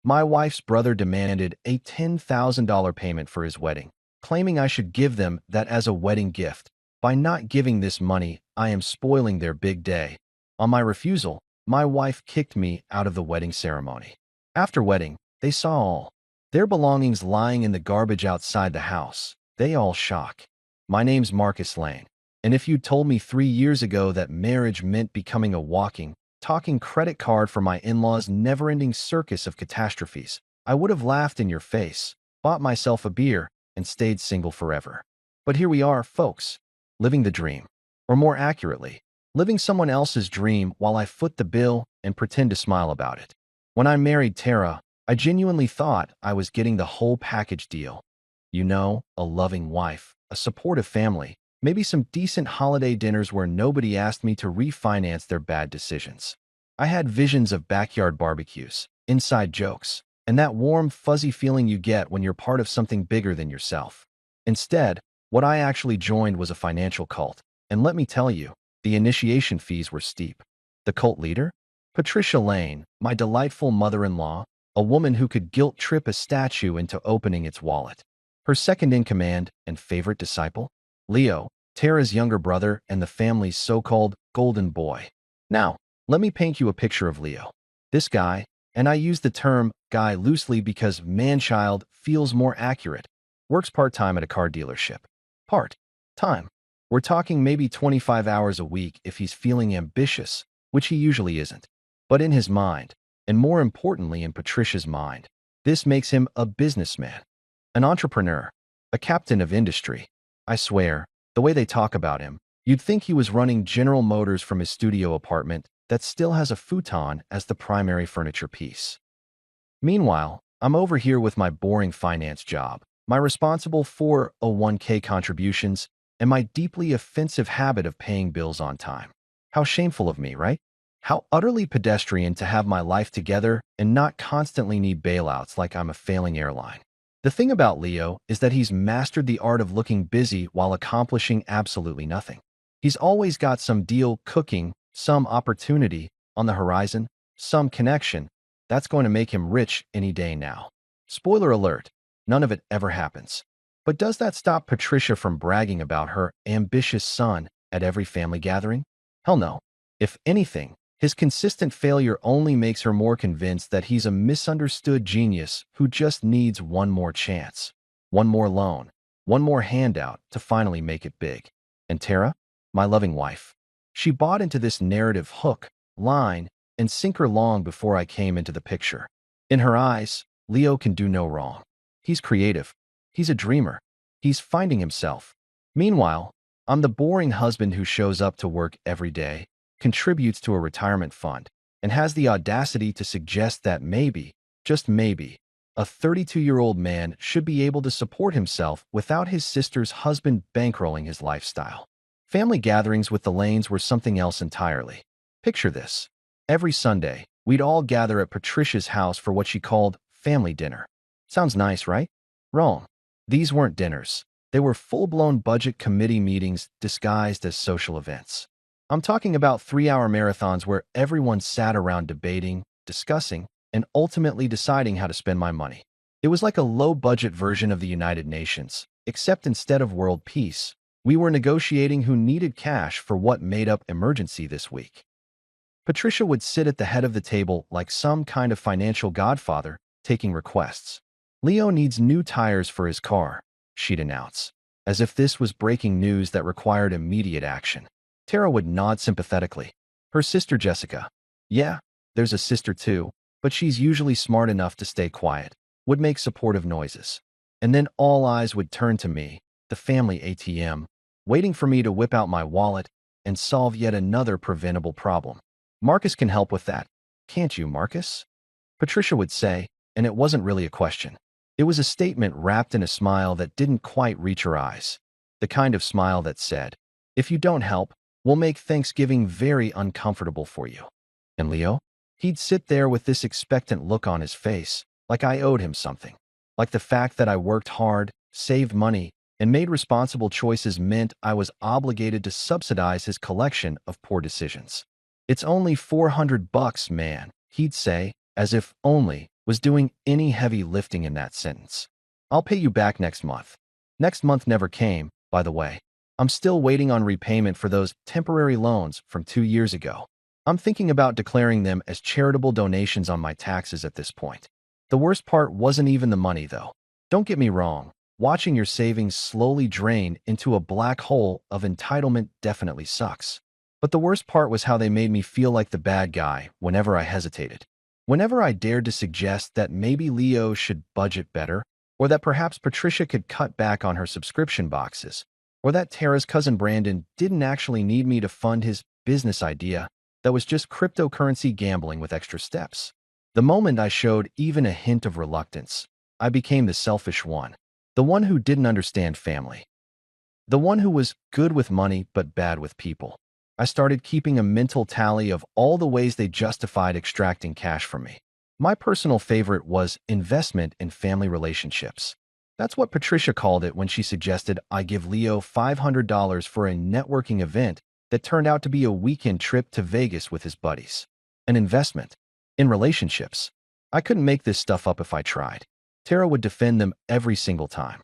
My wife's brother demanded a $10,000 payment for his wedding, claiming I should give them that as a wedding gift. By not giving this money, I am spoiling their big day. On my refusal, my wife kicked me out of the wedding ceremony. After wedding, they saw all their belongings lying in the garbage outside the house. They all shock. My name's Marcus Lane, and if you'd told me 3 years ago that marriage meant becoming a walking, talking credit card for my in-laws' never-ending circus of catastrophes, I would have laughed in your face, bought myself a beer, and stayed single forever. But here we are, folks, living the dream. Or more accurately, living someone else's dream while I foot the bill and pretend to smile about it. When I married Tara, I genuinely thought I was getting the whole package deal. You know, a loving wife, a supportive family, maybe some decent holiday dinners where nobody asked me to refinance their bad decisions. I had visions of backyard barbecues, inside jokes, and that warm, fuzzy feeling you get when you're part of something bigger than yourself. Instead, what I actually joined was a financial cult, and let me tell you, the initiation fees were steep. The cult leader? Patricia Lane, my delightful mother-in-law, a woman who could guilt-trip a statue into opening its wallet. Her second-in-command and favorite disciple? Leo, Tara's younger brother and the family's so-called golden boy. Now, let me paint you a picture of Leo. This guy, and I use the term guy loosely because man-child feels more accurate, works part-time at a car dealership. Part-time. We're talking maybe 25 hours a week if he's feeling ambitious, which he usually isn't. But in his mind, and more importantly in Patricia's mind, this makes him a businessman, an entrepreneur, a captain of industry. I swear, the way they talk about him, you'd think he was running General Motors from his studio apartment that still has a futon as the primary furniture piece. Meanwhile, I'm over here with my boring finance job, my responsible 401k contributions, and my deeply offensive habit of paying bills on time. How shameful of me, right? How utterly pedestrian to have my life together and not constantly need bailouts like I'm a failing airline. The thing about Leo is that he's mastered the art of looking busy while accomplishing absolutely nothing. He's always got some deal cooking, some opportunity on the horizon, some connection that's going to make him rich any day now. Spoiler alert, none of it ever happens. But does that stop Patricia from bragging about her ambitious son at every family gathering? Hell no. If anything, his consistent failure only makes her more convinced that he's a misunderstood genius who just needs one more chance, one more loan, one more handout to finally make it big. And Tara, my loving wife, she bought into this narrative hook, line, and sinker long before I came into the picture. In her eyes, Leo can do no wrong. He's creative. He's a dreamer. He's finding himself. Meanwhile, I'm the boring husband who shows up to work every day, contributes to a retirement fund, and has the audacity to suggest that maybe, just maybe, a 32-year-old man should be able to support himself without his sister's husband bankrolling his lifestyle. Family gatherings with the Lanes were something else entirely. Picture this. Every Sunday, we'd all gather at Patricia's house for what she called family dinner. Sounds nice, right? Wrong. These weren't dinners. They were full-blown budget committee meetings disguised as social events. I'm talking about 3-hour marathons where everyone sat around debating, discussing, and ultimately deciding how to spend my money. It was like a low-budget version of the United Nations, except instead of world peace, we were negotiating who needed cash for what made up emergency this week. Patricia would sit at the head of the table like some kind of financial godfather, taking requests. Leo needs new tires for his car, she'd announce, as if this was breaking news that required immediate action. Tara would nod sympathetically. Her sister Jessica, yeah, there's a sister too, but she's usually smart enough to stay quiet, would make supportive noises. And then all eyes would turn to me, the family ATM, waiting for me to whip out my wallet and solve yet another preventable problem. Marcus can help with that. Can't you, Marcus? Patricia would say, and it wasn't really a question. It was a statement wrapped in a smile that didn't quite reach her eyes. The kind of smile that said, if you don't help, we'll make Thanksgiving very uncomfortable for you. And Leo? He'd sit there with this expectant look on his face, like I owed him something. Like the fact that I worked hard, saved money, and made responsible choices meant I was obligated to subsidize his collection of poor decisions. It's only $400, man, he'd say, as if only was doing any heavy lifting in that sentence. I'll pay you back next month. Next month never came, by the way. I'm still waiting on repayment for those temporary loans from 2 years ago. I'm thinking about declaring them as charitable donations on my taxes at this point. The worst part wasn't even the money, though. Don't get me wrong, watching your savings slowly drain into a black hole of entitlement definitely sucks. But the worst part was how they made me feel like the bad guy whenever I hesitated. Whenever I dared to suggest that maybe Leo should budget better, or that perhaps Patricia could cut back on her subscription boxes, or that Tara's cousin Brandon didn't actually need me to fund his business idea that was just cryptocurrency gambling with extra steps. The moment I showed even a hint of reluctance, I became the selfish one, the one who didn't understand family, the one who was good with money but bad with people. I started keeping a mental tally of all the ways they justified extracting cash from me. My personal favorite was investment in family relationships. That's what Patricia called it when she suggested I give Leo $500 for a networking event that turned out to be a weekend trip to Vegas with his buddies. An investment in relationships. I couldn't make this stuff up if I tried. Tara would defend them every single time.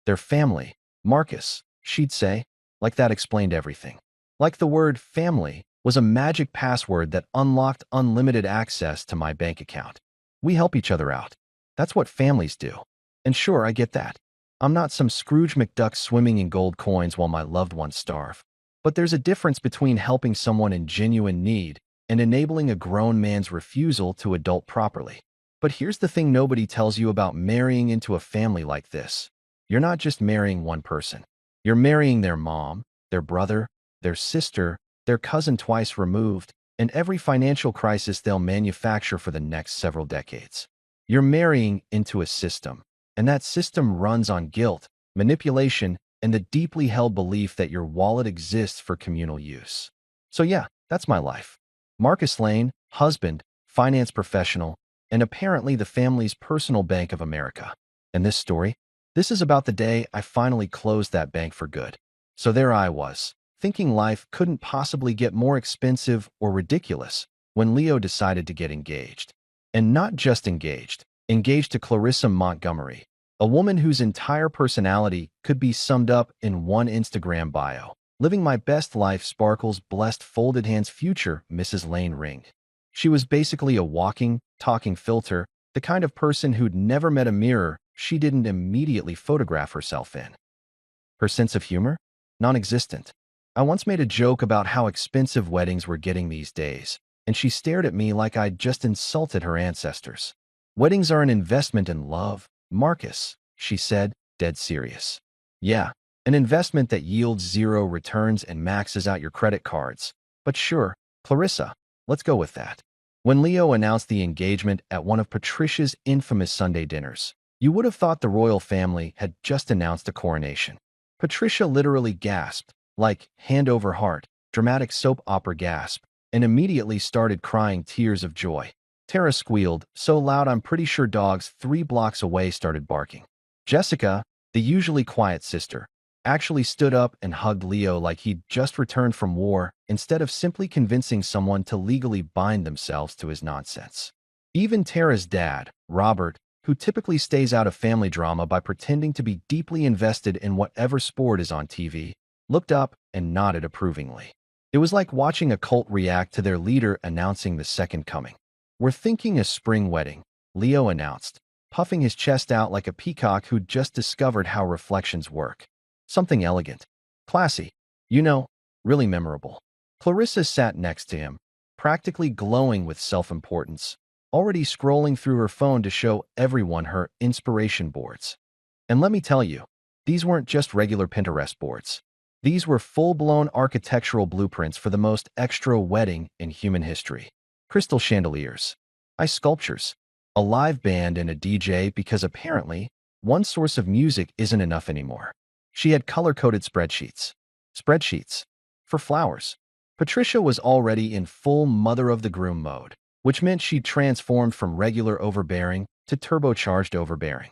Their family, Marcus, she'd say, like that explained everything. Like the word family was a magic password that unlocked unlimited access to my bank account. We help each other out. That's what families do. And sure, I get that. I'm not some Scrooge McDuck swimming in gold coins while my loved ones starve. But there's a difference between helping someone in genuine need and enabling a grown man's refusal to adult properly. But here's the thing nobody tells you about marrying into a family like this. You're not just marrying one person. You're marrying their mom, their brother, their sister, their cousin twice removed, and every financial crisis they'll manufacture for the next several decades. You're marrying into a system, and that system runs on guilt, manipulation, and the deeply held belief that your wallet exists for communal use. So yeah, that's my life. Marcus Lane, husband, finance professional, and apparently the family's personal Bank of America. And this story? This is about the day I finally closed that bank for good. So there I was, thinking life couldn't possibly get more expensive or ridiculous when Leo decided to get engaged. And not just engaged to Clarissa Montgomery, a woman whose entire personality could be summed up in one Instagram bio. Living my best life, sparkles, blessed, folded hands, future Mrs. Lane Ring. She was basically a walking, talking filter, the kind of person who'd never met a mirror she didn't immediately photograph herself in. Her sense of humor? Non-existent. I once made a joke about how expensive weddings were getting these days, and she stared at me like I'd just insulted her ancestors. Weddings are an investment in love, Marcus, she said, dead serious. Yeah, an investment that yields zero returns and maxes out your credit cards. But sure, Clarissa, let's go with that. When Leo announced the engagement at one of Patricia's infamous Sunday dinners, you would have thought the royal family had just announced a coronation. Patricia literally gasped, like hand over heart, dramatic soap opera gasp, and immediately started crying tears of joy. Tara squealed, so loud I'm pretty sure dogs 3 blocks away started barking. Jessica, the usually quiet sister, actually stood up and hugged Leo like he'd just returned from war instead of simply convincing someone to legally bind themselves to his nonsense. Even Tara's dad, Robert, who typically stays out of family drama by pretending to be deeply invested in whatever sport is on TV, looked up and nodded approvingly. It was like watching a cult react to their leader announcing the second coming. We're thinking a spring wedding, Leo announced, puffing his chest out like a peacock who'd just discovered how reflections work. Something elegant, classy, really memorable. Clarissa sat next to him, practically glowing with self-importance, already scrolling through her phone to show everyone her inspiration boards. And let me tell you, these weren't just regular Pinterest boards. These were full-blown architectural blueprints for the most extra wedding in human history. Crystal chandeliers, ice sculptures, a live band and a DJ because apparently, one source of music isn't enough anymore. She had color-coded spreadsheets. Spreadsheets. For flowers. Patricia was already in full mother-of-the-groom mode, which meant she'd transformed from regular overbearing to turbocharged overbearing.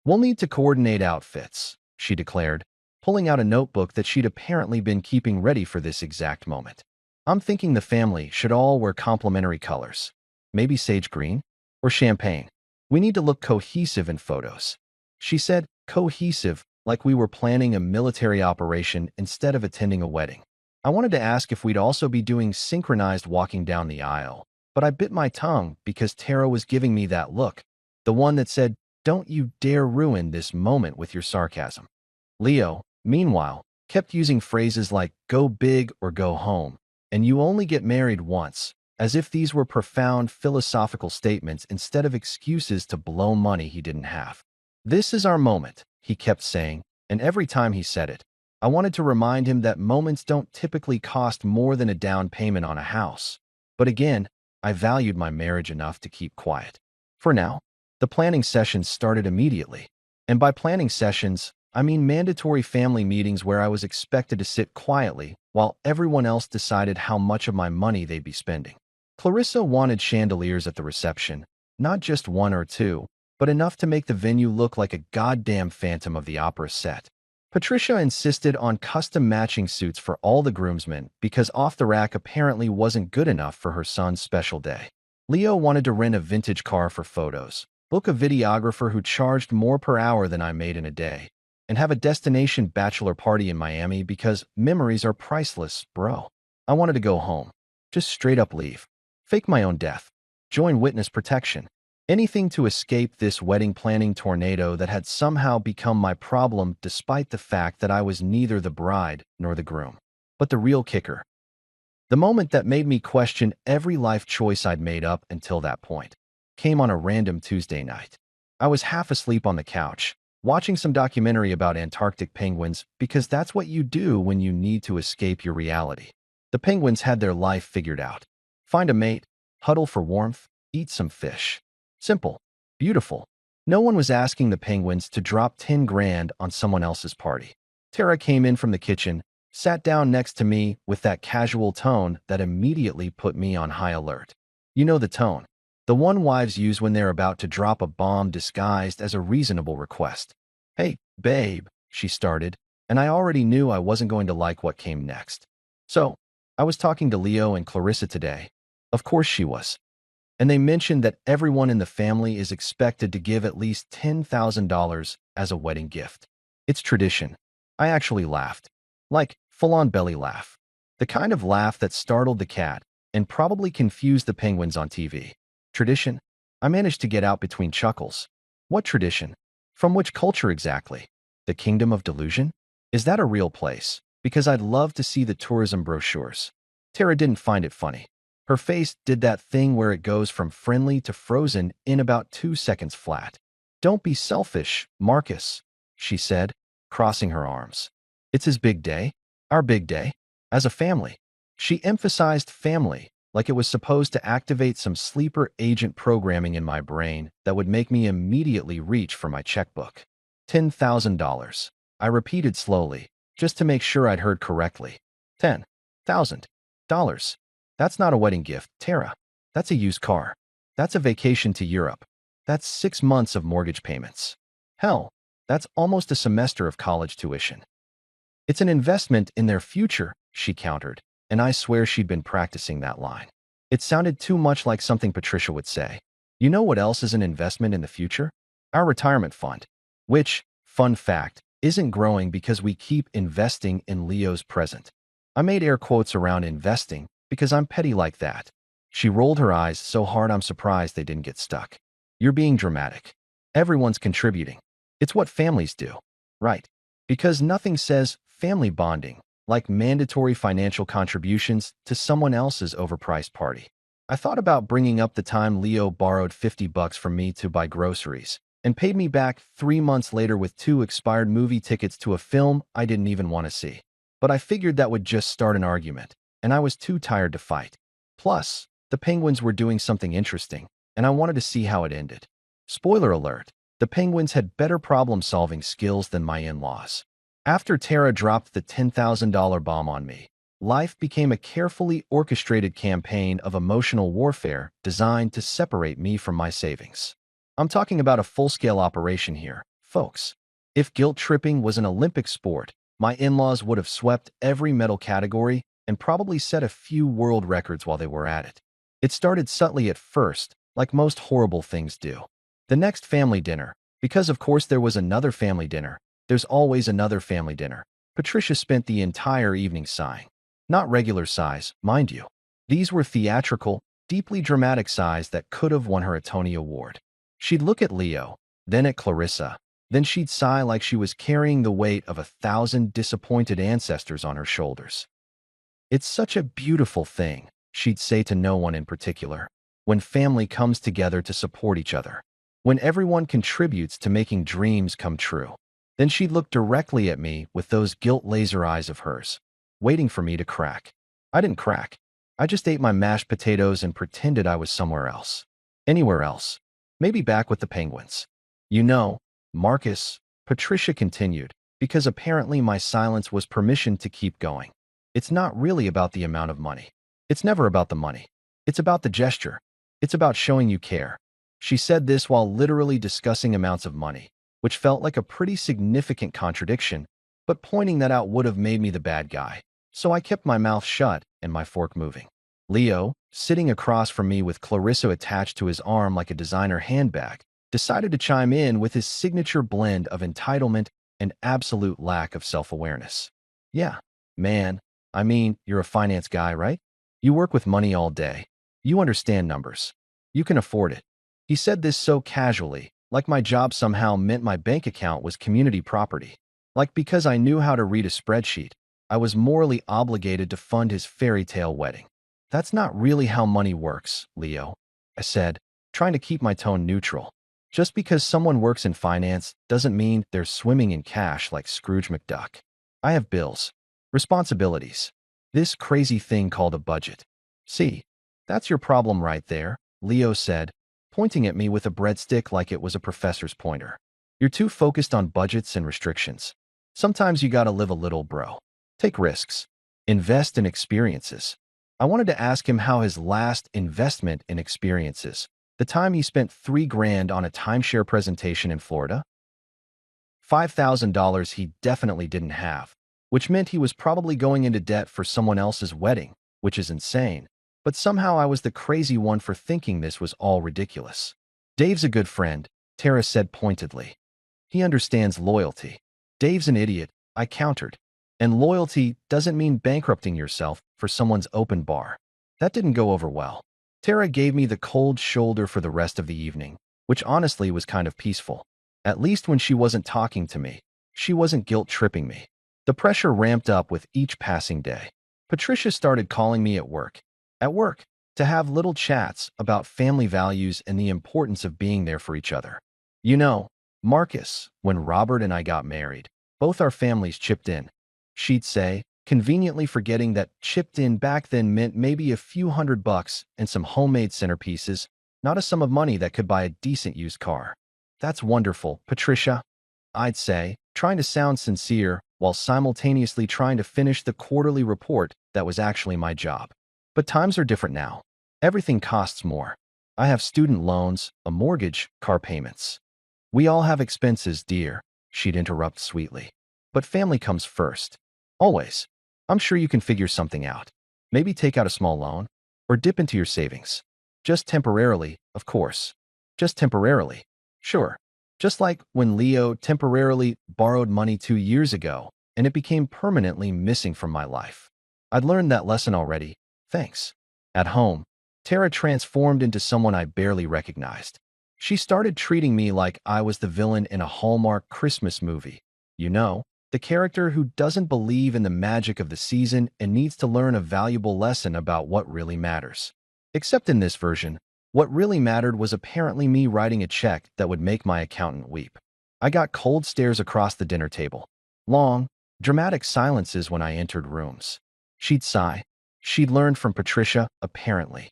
We'll need to coordinate outfits, she declared, pulling out a notebook that she'd apparently been keeping ready for this exact moment. I'm thinking the family should all wear complementary colors. Maybe sage green? or champagne. We need to look cohesive in photos. She said, cohesive, like we were planning a military operation instead of attending a wedding. I wanted to ask if we'd also be doing synchronized walking down the aisle, but I bit my tongue because Tara was giving me that look, the one that said, don't you dare ruin this moment with your sarcasm. Leo, meanwhile, kept using phrases like go big or go home, and you only get married once, as if these were profound philosophical statements instead of excuses to blow money he didn't have. This is our moment, he kept saying, and every time he said it, I wanted to remind him that moments don't typically cost more than a down payment on a house. But again, I valued my marriage enough to keep quiet. For now, the planning sessions started immediately. And by planning sessions, I mean mandatory family meetings where I was expected to sit quietly while everyone else decided how much of my money they'd be spending. Clarissa wanted chandeliers at the reception, not just one or two, but enough to make the venue look like a goddamn Phantom of the Opera set. Patricia insisted on custom matching suits for all the groomsmen because off the rack apparently wasn't good enough for her son's special day. Leo wanted to rent a vintage car for photos, book a videographer who charged more per hour than I made in a day, and have a destination bachelor party in Miami because memories are priceless, bro. I wanted to go home. Just straight up leave. Fake my own death. Join witness protection. Anything to escape this wedding planning tornado that had somehow become my problem despite the fact that I was neither the bride nor the groom. But the real kicker, the moment that made me question every life choice I'd made up until that point, came on a random Tuesday night. I was half asleep on the couch, watching some documentary about Antarctic penguins because that's what you do when you need to escape your reality. The penguins had their life figured out. Find a mate, huddle for warmth, eat some fish. Simple. Beautiful. No one was asking the penguins to drop 10 grand on someone else's party. Tara came in from the kitchen, sat down next to me with that casual tone that immediately put me on high alert. You know the tone. The one wives use when they're about to drop a bomb disguised as a reasonable request. Hey, babe, she started, and I already knew I wasn't going to like what came next. So, I was talking to Leo and Clarissa today. Of course she was. And they mentioned that everyone in the family is expected to give at least $10,000 as a wedding gift. It's tradition. I actually laughed. Like, full-on belly laugh. The kind of laugh that startled the cat and probably confused the penguins on TV. Tradition? I managed to get out between chuckles. What tradition? From which culture exactly? The Kingdom of Delusion? Is that a real place? Because I'd love to see the tourism brochures. Tara didn't find it funny. Her face did that thing where it goes from friendly to frozen in about 2 seconds flat. Don't be selfish, Marcus, she said, crossing her arms. It's his big day, our big day, as a family. She emphasized family, like it was supposed to activate some sleeper agent programming in my brain that would make me immediately reach for my checkbook. $10,000. I repeated slowly, just to make sure I'd heard correctly. $10,000. That's not a wedding gift, Tara. That's a used car. That's a vacation to Europe. That's 6 months of mortgage payments. Hell, that's almost a semester of college tuition. It's an investment in their future, she countered, and I swear she'd been practicing that line. It sounded too much like something Patricia would say. You know what else is an investment in the future? Our retirement fund, which, fun fact, isn't growing because we keep investing in Leo's present. I made air quotes around investing because I'm petty like that. She rolled her eyes so hard I'm surprised they didn't get stuck. You're being dramatic. Everyone's contributing. It's what families do, right? Because nothing says family bonding like mandatory financial contributions to someone else's overpriced party. I thought about bringing up the time Leo borrowed $50 from me to buy groceries and paid me back 3 months later with 2 expired movie tickets to a film I didn't even want to see. But I figured that would just start an argument, and I was too tired to fight. Plus, the penguins were doing something interesting, and I wanted to see how it ended. Spoiler alert, the penguins had better problem-solving skills than my in-laws. After Tara dropped the $10,000 bomb on me, life became a carefully orchestrated campaign of emotional warfare designed to separate me from my savings. I'm talking about a full-scale operation here, folks. If guilt-tripping was an Olympic sport, my in-laws would have swept every medal category and probably set a few world records while they were at it. It started subtly at first, like most horrible things do. The next family dinner, because of course there was another family dinner, there's always another family dinner. Patricia spent the entire evening sighing. Not regular sighs, mind you. These were theatrical, deeply dramatic sighs that could have won her a Tony Award. She'd look at Leo, then at Clarissa, then she'd sigh like she was carrying the weight of 1,000 disappointed ancestors on her shoulders. It's such a beautiful thing, she'd say to no one in particular, when family comes together to support each other, when everyone contributes to making dreams come true. Then she'd look directly at me with those gilt laser eyes of hers, waiting for me to crack. I didn't crack. I just ate my mashed potatoes and pretended I was somewhere else. Anywhere else. Maybe back with the Penguins. You know, Marcus, Patricia continued, because apparently my silence was permission to keep going. It's not really about the amount of money. It's never about the money. It's about the gesture. It's about showing you care. She said this while literally discussing amounts of money, which felt like a pretty significant contradiction, but pointing that out would have made me the bad guy. So I kept my mouth shut and my fork moving. Leo, sitting across from me with Clarissa attached to his arm like a designer handbag, decided to chime in with his signature blend of entitlement and absolute lack of self-awareness. Yeah, man, I mean, you're a finance guy, right? You work with money all day. You understand numbers. You can afford it. He said this so casually, like my job somehow meant my bank account was community property. Like because I knew how to read a spreadsheet, I was morally obligated to fund his fairy tale wedding. That's not really how money works, Leo, I said, trying to keep my tone neutral. Just because someone works in finance doesn't mean they're swimming in cash like Scrooge McDuck. I have bills, responsibilities, this crazy thing called a budget. See, that's your problem right there, Leo said, pointing at me with a breadstick like it was a professor's pointer. You're too focused on budgets and restrictions. Sometimes you gotta live a little, bro. Take risks. Invest in experiences. I wanted to ask him how his last investment in experiences, the time he spent $3,000 on a timeshare presentation in Florida, $5,000 he definitely didn't have, which meant he was probably going into debt for someone else's wedding, which is insane. But somehow I was the crazy one for thinking this was all ridiculous. Dave's a good friend, Tara said pointedly. He understands loyalty. Dave's an idiot, I countered. And loyalty doesn't mean bankrupting yourself for someone's open bar. That didn't go over well. Tara gave me the cold shoulder for the rest of the evening, which honestly was kind of peaceful. At least when she wasn't talking to me, she wasn't guilt-tripping me. The pressure ramped up with each passing day. Patricia started calling me at work, to have little chats about family values and the importance of being there for each other. You know, Marcus, when Robert and I got married, both our families chipped in. She'd say, conveniently forgetting that chipped in back then meant maybe a few $100 and some homemade centerpieces, not a sum of money that could buy a decent used car. That's wonderful, Patricia, I'd say, trying to sound sincere while simultaneously trying to finish the quarterly report that was actually my job. But times are different now. Everything costs more. I have student loans, a mortgage, car payments. We all have expenses, dear, she'd interrupt sweetly. But family comes first. Always. I'm sure you can figure something out. Maybe take out a small loan, or dip into your savings. Just temporarily, of course. Just temporarily. Sure. Just like when Leo temporarily borrowed money 2 years ago, and it became permanently missing from my life. I'd learned that lesson already, thanks. At home, Tara transformed into someone I barely recognized. She started treating me like I was the villain in a Hallmark Christmas movie. You know, the character who doesn't believe in the magic of the season and needs to learn a valuable lesson about what really matters. Except in this version, what really mattered was apparently me writing a check that would make my accountant weep. I got cold stares across the dinner table. Long, dramatic silences when I entered rooms. She'd sigh. She'd learned from Patricia, apparently.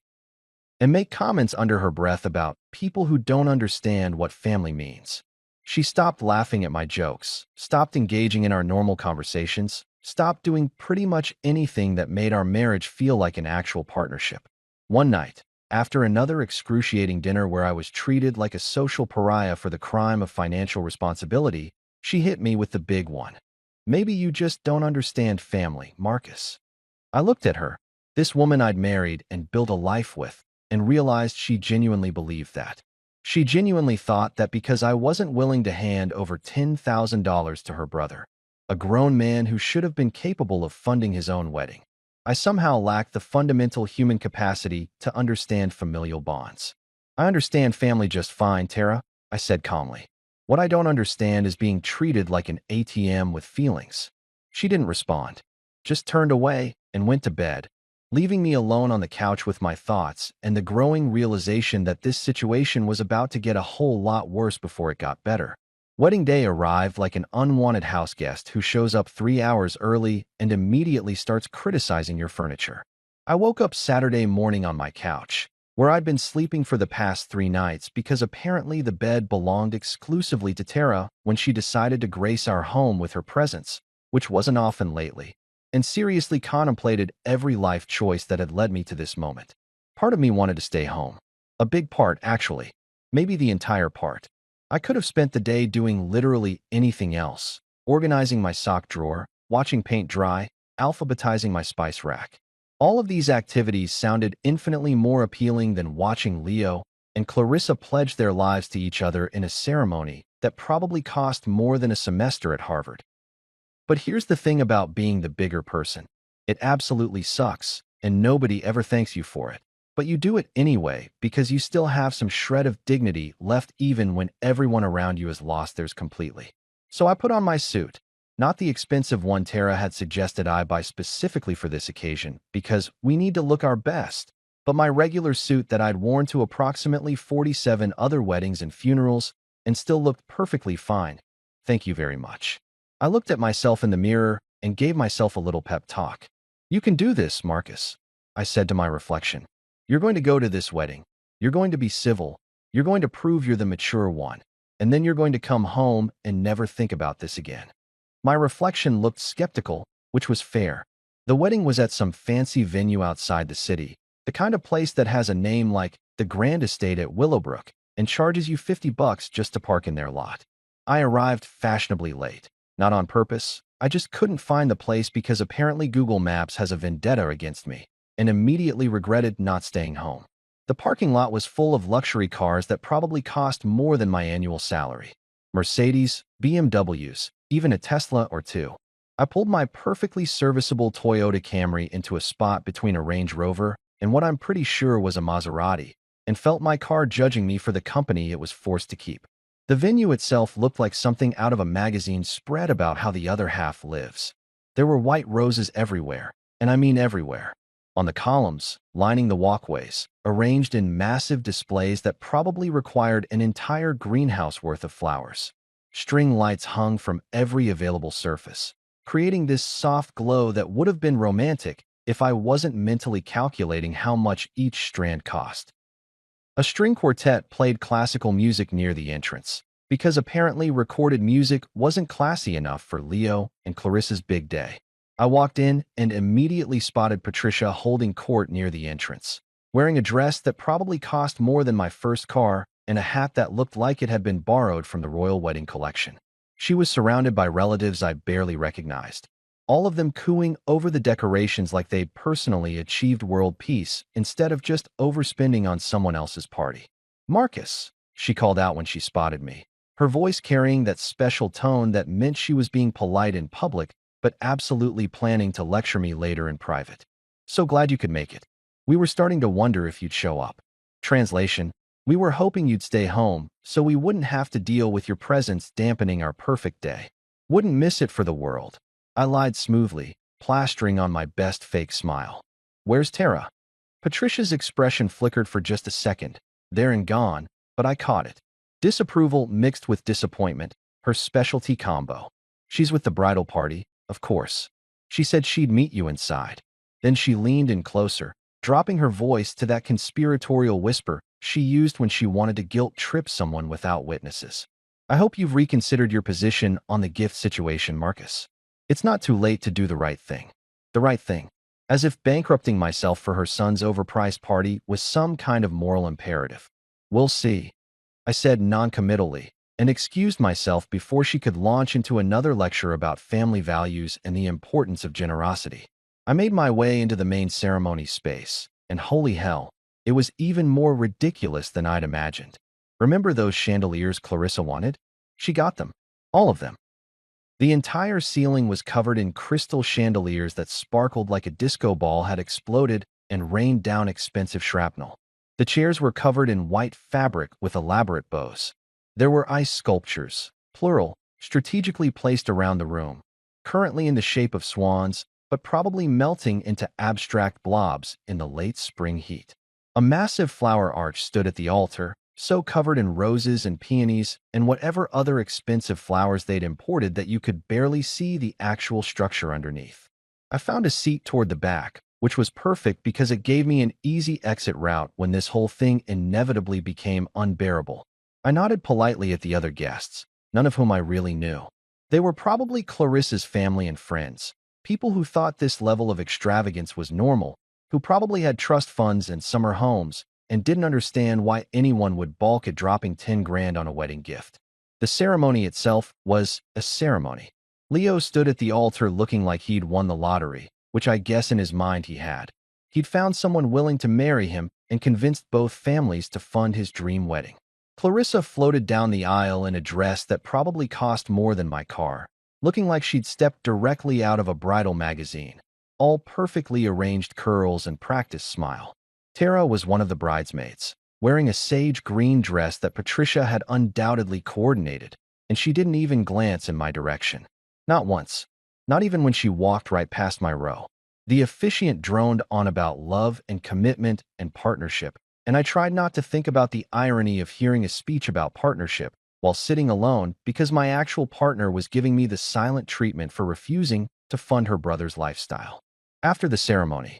And make comments under her breath about people who don't understand what family means. She stopped laughing at my jokes, stopped engaging in our normal conversations, stopped doing pretty much anything that made our marriage feel like an actual partnership. One night, after another excruciating dinner where I was treated like a social pariah for the crime of financial responsibility, she hit me with the big one. Maybe you just don't understand family, Marcus. I looked at her, this woman I'd married and built a life with, and realized she genuinely believed that. She genuinely thought that because I wasn't willing to hand over $10,000 to her brother, a grown man who should have been capable of funding his own wedding, I somehow lacked the fundamental human capacity to understand familial bonds. I understand family just fine, Tara, I said calmly. What I don't understand is being treated like an ATM with feelings. She didn't respond, just turned away and went to bed, leaving me alone on the couch with my thoughts and the growing realization that this situation was about to get a whole lot worse before it got better. Wedding day arrived like an unwanted house guest who shows up 3 hours early and immediately starts criticizing your furniture. I woke up Saturday morning on my couch, where I'd been sleeping for the past 3 nights because apparently the bed belonged exclusively to Tara when she decided to grace our home with her presence, which wasn't often lately, and seriously contemplated every life choice that had led me to this moment. Part of me wanted to stay home. A big part, actually. Maybe the entire part. I could have spent the day doing literally anything else, organizing my sock drawer, watching paint dry, alphabetizing my spice rack. All of these activities sounded infinitely more appealing than watching Leo and Clarissa pledge their lives to each other in a ceremony that probably cost more than a semester at Harvard. But here's the thing about being the bigger person. It absolutely sucks, and nobody ever thanks you for it. But you do it anyway because you still have some shred of dignity left even when everyone around you has lost theirs completely. So I put on my suit. Not the expensive one Tara had suggested I buy specifically for this occasion, because we need to look our best, but my regular suit that I'd worn to approximately 47 other weddings and funerals and still looked perfectly fine. Thank you very much. I looked at myself in the mirror and gave myself a little pep talk. You can do this, Marcus, I said to my reflection. You're going to go to this wedding. You're going to be civil. You're going to prove you're the mature one. And then you're going to come home and never think about this again. My reflection looked skeptical, which was fair. The wedding was at some fancy venue outside the city, the kind of place that has a name like the Grand Estate at Willowbrook and charges you $50 just to park in their lot. I arrived fashionably late. Not on purpose. I just couldn't find the place because apparently Google Maps has a vendetta against me, and immediately regretted not staying home. The parking lot was full of luxury cars that probably cost more than my annual salary. Mercedes, BMWs, even a Tesla or two. I pulled my perfectly serviceable Toyota Camry into a spot between a Range Rover and what I'm pretty sure was a Maserati, and felt my car judging me for the company it was forced to keep. The venue itself looked like something out of a magazine spread about how the other half lives. There were white roses everywhere, and I mean everywhere. On the columns, lining the walkways, arranged in massive displays that probably required an entire greenhouse worth of flowers. String lights hung from every available surface, creating this soft glow that would have been romantic if I wasn't mentally calculating how much each strand cost. A string quartet played classical music near the entrance, because apparently recorded music wasn't classy enough for Leo and Clarissa's big day. I walked in and immediately spotted Patricia holding court near the entrance, wearing a dress that probably cost more than my first car and a hat that looked like it had been borrowed from the royal wedding collection. She was surrounded by relatives I barely recognized, all of them cooing over the decorations like they'd personally achieved world peace instead of just overspending on someone else's party. Marcus, she called out when she spotted me, her voice carrying that special tone that meant she was being polite in public but absolutely planning to lecture me later in private. So glad you could make it. We were starting to wonder if you'd show up. Translation: we were hoping you'd stay home so we wouldn't have to deal with your presence dampening our perfect day. Wouldn't miss it for the world. I lied smoothly, plastering on my best fake smile. Where's Tara? Patricia's expression flickered for just a second, there and gone, but I caught it. Disapproval mixed with disappointment, her specialty combo. She's with the bridal party, of course. She said she'd meet you inside. Then she leaned in closer, dropping her voice to that conspiratorial whisper she used when she wanted to guilt-trip someone without witnesses. I hope you've reconsidered your position on the gift situation, Marcus. It's not too late to do the right thing. The right thing. As if bankrupting myself for her son's overpriced party was some kind of moral imperative. We'll see, I said non-committally, and excused myself before she could launch into another lecture about family values and the importance of generosity. I made my way into the main ceremony space, and holy hell, It was even more ridiculous than I'd imagined. Remember those chandeliers Clarissa wanted? She got them. All of them. The entire ceiling was covered in crystal chandeliers that sparkled like a disco ball had exploded and rained down expensive shrapnel. The chairs were covered in white fabric with elaborate bows. There were ice sculptures, plural, strategically placed around the room, currently in the shape of swans, but probably melting into abstract blobs in the late spring heat. A massive flower arch stood at the altar, so covered in roses and peonies and whatever other expensive flowers they'd imported that you could barely see the actual structure underneath. I found a seat toward the back, which was perfect because it gave me an easy exit route when this whole thing inevitably became unbearable. I nodded politely at the other guests, none of whom I really knew. They were probably Clarissa's family and friends, people who thought this level of extravagance was normal, who probably had trust funds and summer homes, and didn't understand why anyone would balk at dropping 10 grand on a wedding gift. The ceremony itself was a ceremony. Leo stood at the altar looking like he'd won the lottery, which I guess in his mind he had. He'd found someone willing to marry him and convinced both families to fund his dream wedding. Clarissa floated down the aisle in a dress that probably cost more than my car, looking like she'd stepped directly out of a bridal magazine, all perfectly arranged curls and practiced smile. Tara was one of the bridesmaids, wearing a sage green dress that Patricia had undoubtedly coordinated, and she didn't even glance in my direction. Not once. Not even when she walked right past my row. The officiant droned on about love and commitment and partnership, and I tried not to think about the irony of hearing a speech about partnership while sitting alone because my actual partner was giving me the silent treatment for refusing to fund her brother's lifestyle. After the ceremony,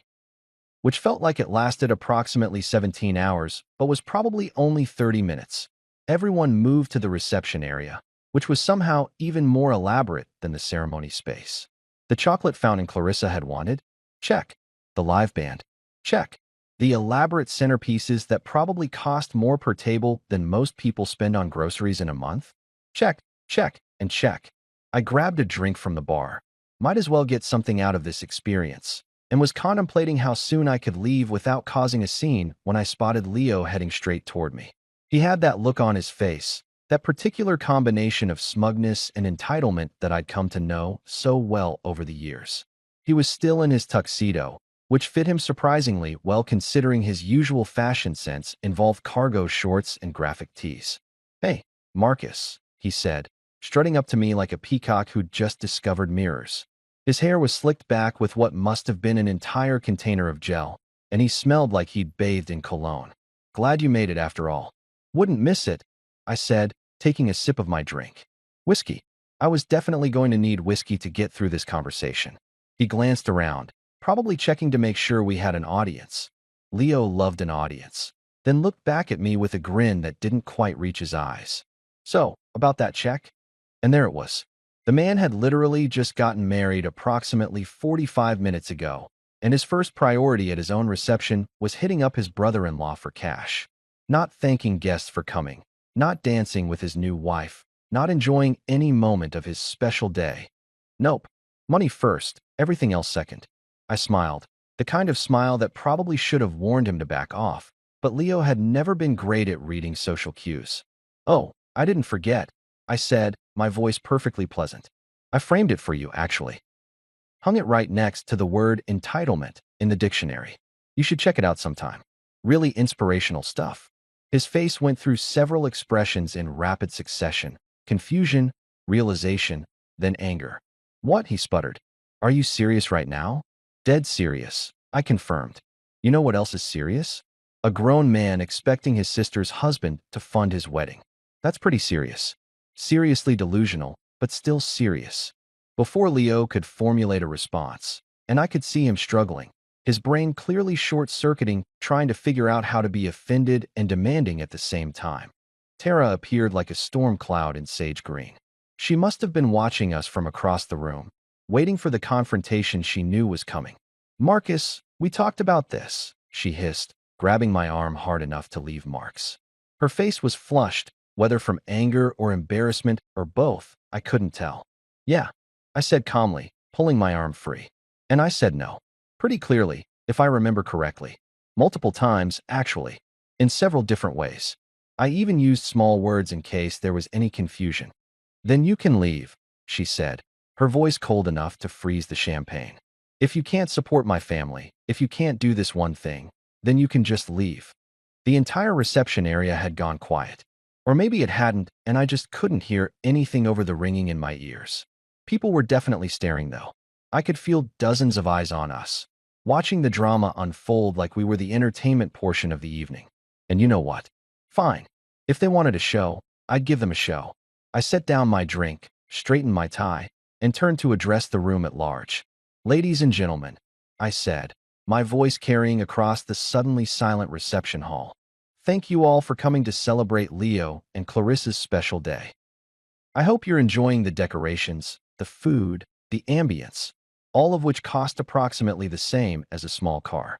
which felt like it lasted approximately 17 hours, but was probably only 30 minutes, everyone moved to the reception area, which was somehow even more elaborate than the ceremony space. The chocolate fountain Clarissa had wanted? Check. The live band? Check. The elaborate centerpieces that probably cost more per table than most people spend on groceries in a month? Check, check, and check. I grabbed a drink from the bar. Might as well get something out of this experience, and was contemplating how soon I could leave without causing a scene when I spotted Leo heading straight toward me. He had that look on his face, that particular combination of smugness and entitlement that I'd come to know so well over the years. He was still in his tuxedo, which fit him surprisingly well considering his usual fashion sense involved cargo shorts and graphic tees. "Hey, Marcus," he said, strutting up to me like a peacock who'd just discovered mirrors. His hair was slicked back with what must have been an entire container of gel, and he smelled like he'd bathed in cologne. "Glad you made it after all." "Wouldn't miss it," I said, taking a sip of my drink. "Whiskey." I was definitely going to need whiskey to get through this conversation. He glanced around, probably checking to make sure we had an audience. Leo loved an audience, then looked back at me with a grin that didn't quite reach his eyes. "So, about that check?" And there it was. The man had literally just gotten married approximately 45 minutes ago, and his first priority at his own reception was hitting up his brother-in-law for cash. Not thanking guests for coming, not dancing with his new wife, not enjoying any moment of his special day. Nope. Money first, everything else second. I smiled, the kind of smile that probably should have warned him to back off, but Leo had never been great at reading social cues. "Oh, I didn't forget," I said, my voice perfectly pleasant. "I framed it for you, actually. Hung it right next to the word entitlement in the dictionary. You should check it out sometime. Really inspirational stuff." His face went through several expressions in rapid succession: confusion, realization, then anger. "What?" he sputtered. "Are you serious right now?" "Dead serious," I confirmed. "You know what else is serious? A grown man expecting his sister's husband to fund his wedding. That's pretty serious. Seriously delusional, but still serious." Before Leo could formulate a response, and I could see him struggling, his brain clearly short-circuiting, trying to figure out how to be offended and demanding at the same time. Tara appeared like a storm cloud in sage green. She must have been watching us from across the room, waiting for the confrontation she knew was coming. "Marcus, we talked about this," she hissed, grabbing my arm hard enough to leave marks. Her face was flushed, whether from anger or embarrassment or both, I couldn't tell. "Yeah," I said calmly, pulling my arm free. "And I said no. Pretty clearly, if I remember correctly." Multiple times, actually, in several different ways. I even used small words in case there was any confusion. Then you can leave, she said, her voice cold enough to freeze the champagne. If you can't support my family, if you can't do this one thing, then you can just leave. The entire reception area had gone quiet. Or maybe it hadn't, and I just couldn't hear anything over the ringing in my ears. People were definitely staring, though. I could feel dozens of eyes on us, watching the drama unfold like we were the entertainment portion of the evening. And you know what? Fine. If they wanted a show, I'd give them a show. I set down my drink, straightened my tie, and turned to address the room at large. Ladies and gentlemen, I said, my voice carrying across the suddenly silent reception hall. Thank you all for coming to celebrate Leo and Clarissa's special day. I hope you're enjoying the decorations, the food, the ambience, all of which cost approximately the same as a small car.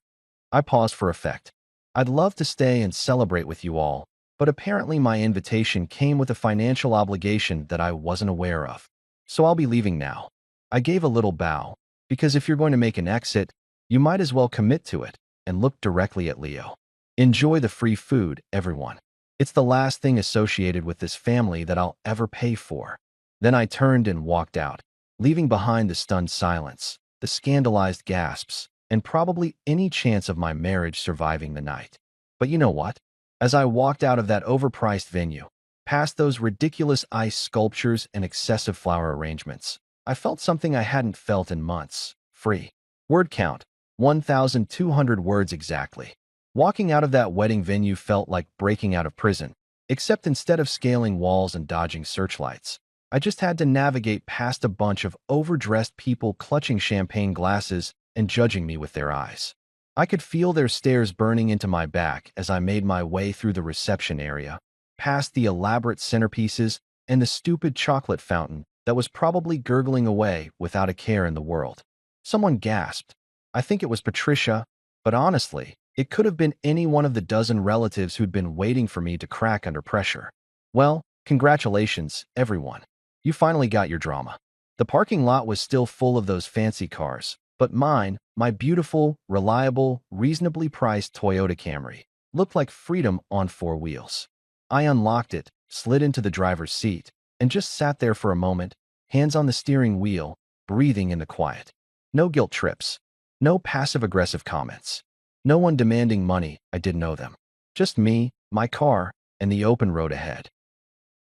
I paused for effect. I'd love to stay and celebrate with you all, but apparently my invitation came with a financial obligation that I wasn't aware of. So I'll be leaving now. I gave a little bow, because if you're going to make an exit, you might as well commit to it, and looked directly at Leo. Enjoy the free food, everyone. It's the last thing associated with this family that I'll ever pay for. Then I turned and walked out, leaving behind the stunned silence, the scandalized gasps, and probably any chance of my marriage surviving the night. But you know what? As I walked out of that overpriced venue, past those ridiculous ice sculptures and excessive flower arrangements, I felt something I hadn't felt in months. Free. Word count, 1,200 words exactly. Walking out of that wedding venue felt like breaking out of prison, except instead of scaling walls and dodging searchlights, I just had to navigate past a bunch of overdressed people clutching champagne glasses and judging me with their eyes. I could feel their stares burning into my back as I made my way through the reception area, past the elaborate centerpieces and the stupid chocolate fountain that was probably gurgling away without a care in the world. Someone gasped. I think it was Patricia, but honestly, it could have been any one of the dozen relatives who'd been waiting for me to crack under pressure. Well, congratulations, everyone. You finally got your drama. The parking lot was still full of those fancy cars, but mine, my beautiful, reliable, reasonably priced Toyota Camry, looked like freedom on four wheels. I unlocked it, slid into the driver's seat, and just sat there for a moment, hands on the steering wheel, breathing in the quiet. No guilt trips. No passive-aggressive comments. No one demanding money, I didn't know them. Just me, my car, and the open road ahead.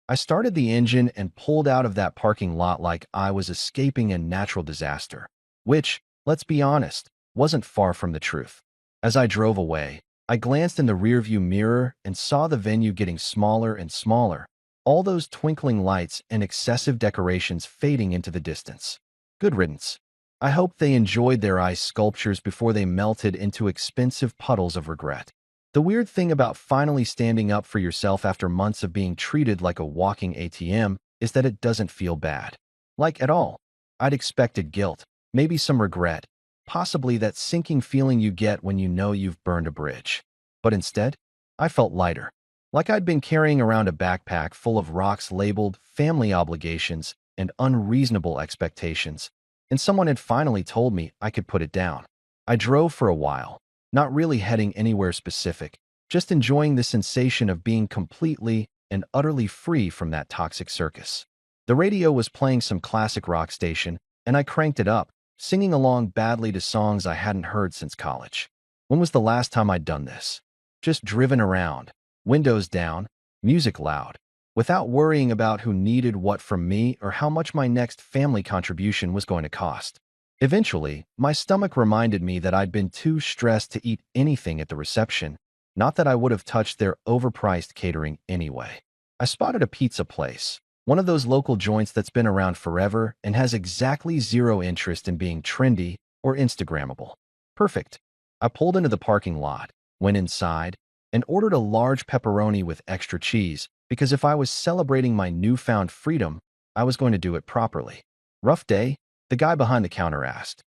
I started the engine and pulled out of that parking lot like I was escaping a natural disaster, which, let's be honest, wasn't far from the truth. As I drove away, I glanced in the rearview mirror and saw the venue getting smaller and smaller, all those twinkling lights and excessive decorations fading into the distance. Good riddance. I hoped they enjoyed their ice sculptures before they melted into expensive puddles of regret. The weird thing about finally standing up for yourself after months of being treated like a walking ATM is that it doesn't feel bad. Like at all. I'd expected guilt, maybe some regret, possibly that sinking feeling you get when you know you've burned a bridge. But instead, I felt lighter. Like I'd been carrying around a backpack full of rocks labeled family obligations and unreasonable expectations, and someone had finally told me I could put it down. I drove for a while, not really heading anywhere specific, just enjoying the sensation of being completely and utterly free from that toxic circus. The radio was playing some classic rock station, and I cranked it up, singing along badly to songs I hadn't heard since college. When was the last time I'd done this? Just driven around, windows down, music loud, without worrying about who needed what from me or how much my next family contribution was going to cost. Eventually, my stomach reminded me that I'd been too stressed to eat anything at the reception, not that I would have touched their overpriced catering anyway. I spotted a pizza place, one of those local joints that's been around forever and has exactly zero interest in being trendy or Instagrammable. Perfect. I pulled into the parking lot, went inside, and ordered a large pepperoni with extra cheese, because if I was celebrating my newfound freedom, I was going to do it properly. Rough day? The guy behind the counter asked.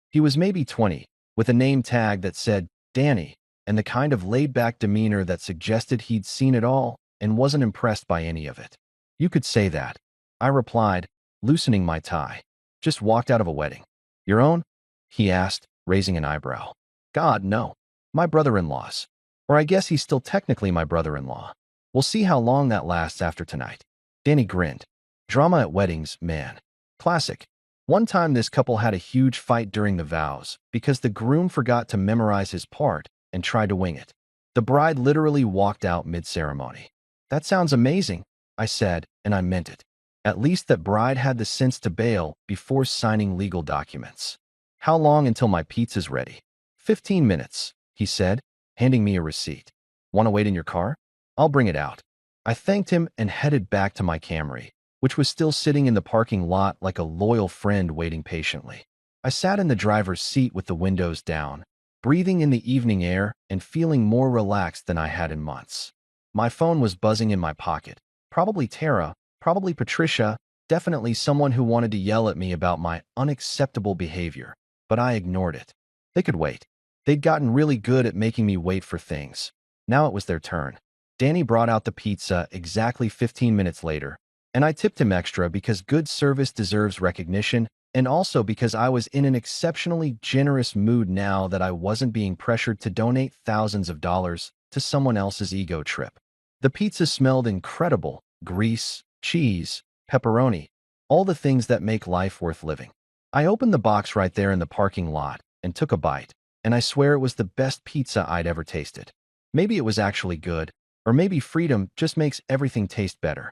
He was maybe 20, with a name tag that said Danny, and the kind of laid-back demeanor that suggested he'd seen it all and wasn't impressed by any of it. You could say that, I replied, loosening my tie. Just walked out of a wedding. Your own? He asked, raising an eyebrow. God, no. My brother-in-law's. Or I guess he's still technically my brother-in-law. We'll see how long that lasts after tonight. Danny grinned. Drama at weddings, man. Classic. One time this couple had a huge fight during the vows because the groom forgot to memorize his part and tried to wing it. The bride literally walked out mid-ceremony. That sounds amazing, I said, and I meant it. At least that bride had the sense to bail before signing legal documents. How long until my pizza's ready? 15 minutes, he said, handing me a receipt. Want to wait in your car? I'll bring it out. I thanked him and headed back to my Camry, which was still sitting in the parking lot like a loyal friend waiting patiently. I sat in the driver's seat with the windows down, breathing in the evening air and feeling more relaxed than I had in months. My phone was buzzing in my pocket. Probably Tara, probably Patricia, definitely someone who wanted to yell at me about my unacceptable behavior, but I ignored it. They could wait. They'd gotten really good at making me wait for things. Now it was their turn. Danny brought out the pizza exactly 15 minutes later, and I tipped him extra because good service deserves recognition and also because I was in an exceptionally generous mood now that I wasn't being pressured to donate thousands of dollars to someone else's ego trip. The pizza smelled incredible: grease, cheese, pepperoni, all the things that make life worth living. I opened the box right there in the parking lot and took a bite, and I swear it was the best pizza I'd ever tasted. Maybe it was actually good, or maybe freedom just makes everything taste better.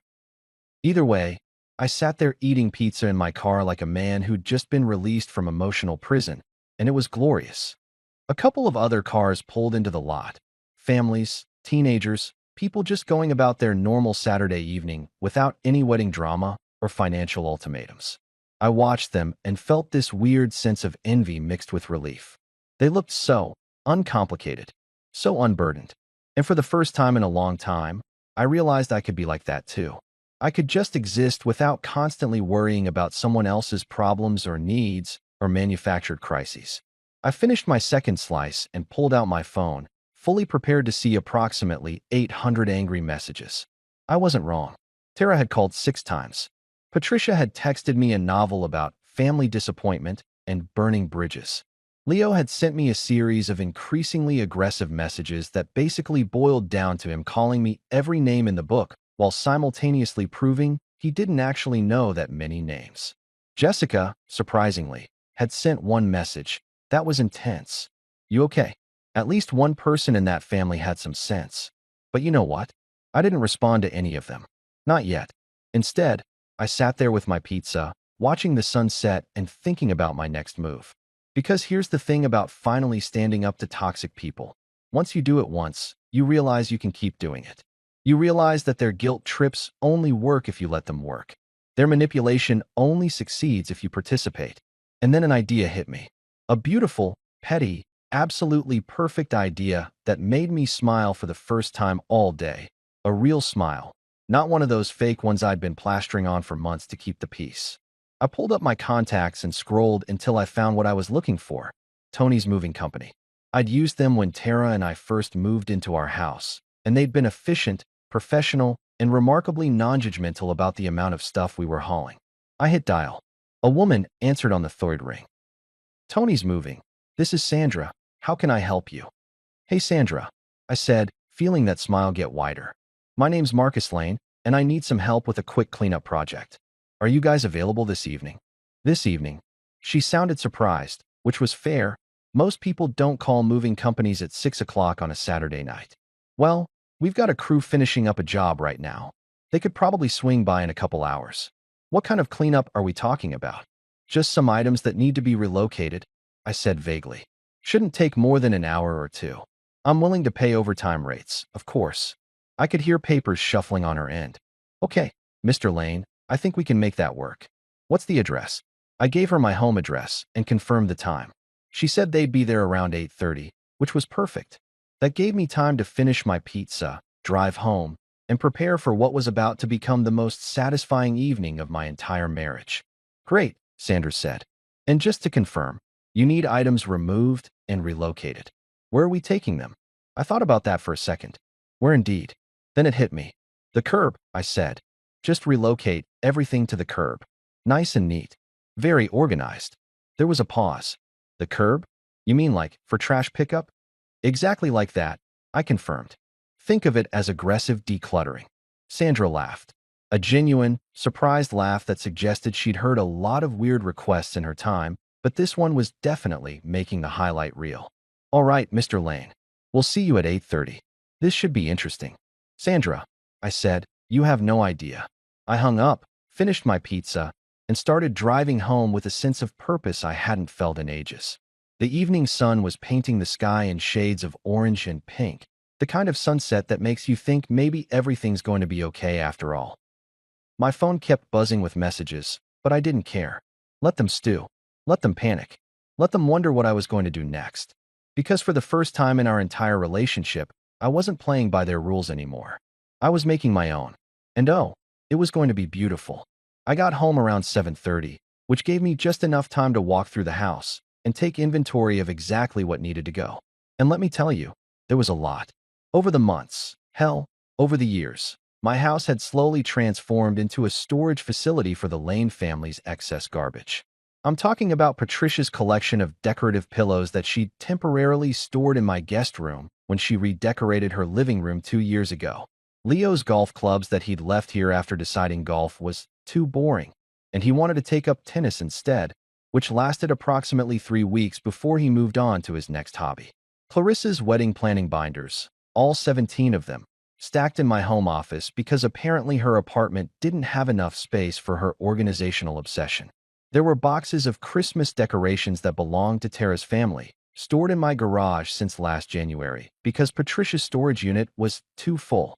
Either way, I sat there eating pizza in my car like a man who'd just been released from emotional prison, and it was glorious. A couple of other cars pulled into the lot. Families, teenagers, people just going about their normal Saturday evening without any wedding drama or financial ultimatums. I watched them and felt this weird sense of envy mixed with relief. They looked so uncomplicated, so unburdened. And for the first time in a long time, I realized I could be like that too. I could just exist without constantly worrying about someone else's problems or needs or manufactured crises. I finished my second slice and pulled out my phone, fully prepared to see approximately 800 angry messages. I wasn't wrong. Tara had called 6 times. Patricia had texted me a novel about family disappointment and burning bridges. Leo had sent me a series of increasingly aggressive messages that basically boiled down to him calling me every name in the book, while simultaneously proving he didn't actually know that many names. Jessica, surprisingly, had sent one message. That was intense. You okay? At least one person in that family had some sense. But you know what? I didn't respond to any of them. Not yet. Instead, I sat there with my pizza, watching the sun set and thinking about my next move. Because here's the thing about finally standing up to toxic people. Once you do it once, you realize you can keep doing it. You realize that their guilt trips only work if you let them work. Their manipulation only succeeds if you participate. And then an idea hit me. A beautiful, petty, absolutely perfect idea that made me smile for the first time all day. A real smile. Not one of those fake ones I'd been plastering on for months to keep the peace. I pulled up my contacts and scrolled until I found what I was looking for: Tony's Moving Company. I'd used them when Tara and I first moved into our house, and they'd been efficient, professional, and remarkably non-judgmental about the amount of stuff we were hauling. I hit dial. A woman answered on the third ring. Tony's Moving. This is Sandra. How can I help you? Hey, Sandra, I said, feeling that smile get wider. My name's Marcus Lane, and I need some help with a quick cleanup project. Are you guys available this evening? This evening? She sounded surprised, which was fair. Most people don't call moving companies at 6 o'clock on a Saturday night. Well, we've got a crew finishing up a job right now. They could probably swing by in a couple hours. What kind of cleanup are we talking about? Just some items that need to be relocated, I said vaguely. Shouldn't take more than an hour or two. I'm willing to pay overtime rates, of course. I could hear papers shuffling on her end. Okay, Mr. Lane, I think we can make that work. What's the address? I gave her my home address and confirmed the time. She said they'd be there around 8:30, which was perfect. That gave me time to finish my pizza, drive home, and prepare for what was about to become the most satisfying evening of my entire marriage. Great, Sanders said. And just to confirm, you need items removed and relocated. Where are we taking them? I thought about that for a second. Where indeed? Then it hit me. The curb, I said. Just relocate everything to the curb. Nice and neat. Very organized. There was a pause. The curb? You mean like for trash pickup? Exactly like that, I confirmed. Think of it as aggressive decluttering. Sandra laughed. A genuine, surprised laugh that suggested she'd heard a lot of weird requests in her time, but this one was definitely making the highlight reel. All right, Mr. Lane. We'll see you at 8:30. This should be interesting. Sandra, I said, you have no idea. I hung up, finished my pizza, and started driving home with a sense of purpose I hadn't felt in ages. The evening sun was painting the sky in shades of orange and pink, the kind of sunset that makes you think maybe everything's going to be okay after all. My phone kept buzzing with messages, but I didn't care. Let them stew. Let them panic. Let them wonder what I was going to do next. Because for the first time in our entire relationship, I wasn't playing by their rules anymore. I was making my own. And oh, it was going to be beautiful. I got home around 7:30, which gave me just enough time to walk through the house and take inventory of exactly what needed to go. And let me tell you, there was a lot. Over the months, hell, over the years, my house had slowly transformed into a storage facility for the Lane family's excess garbage. I'm talking about Patricia's collection of decorative pillows that she temporarily stored in my guest room when she redecorated her living room 2 years ago. Leo's golf clubs that he'd left here after deciding golf was too boring, and he wanted to take up tennis instead, which lasted approximately 3 weeks before he moved on to his next hobby. Clarissa's wedding planning binders, all 17 of them, stacked in my home office because apparently her apartment didn't have enough space for her organizational obsession. There were boxes of Christmas decorations that belonged to Tara's family, stored in my garage since last January because Patricia's storage unit was too full.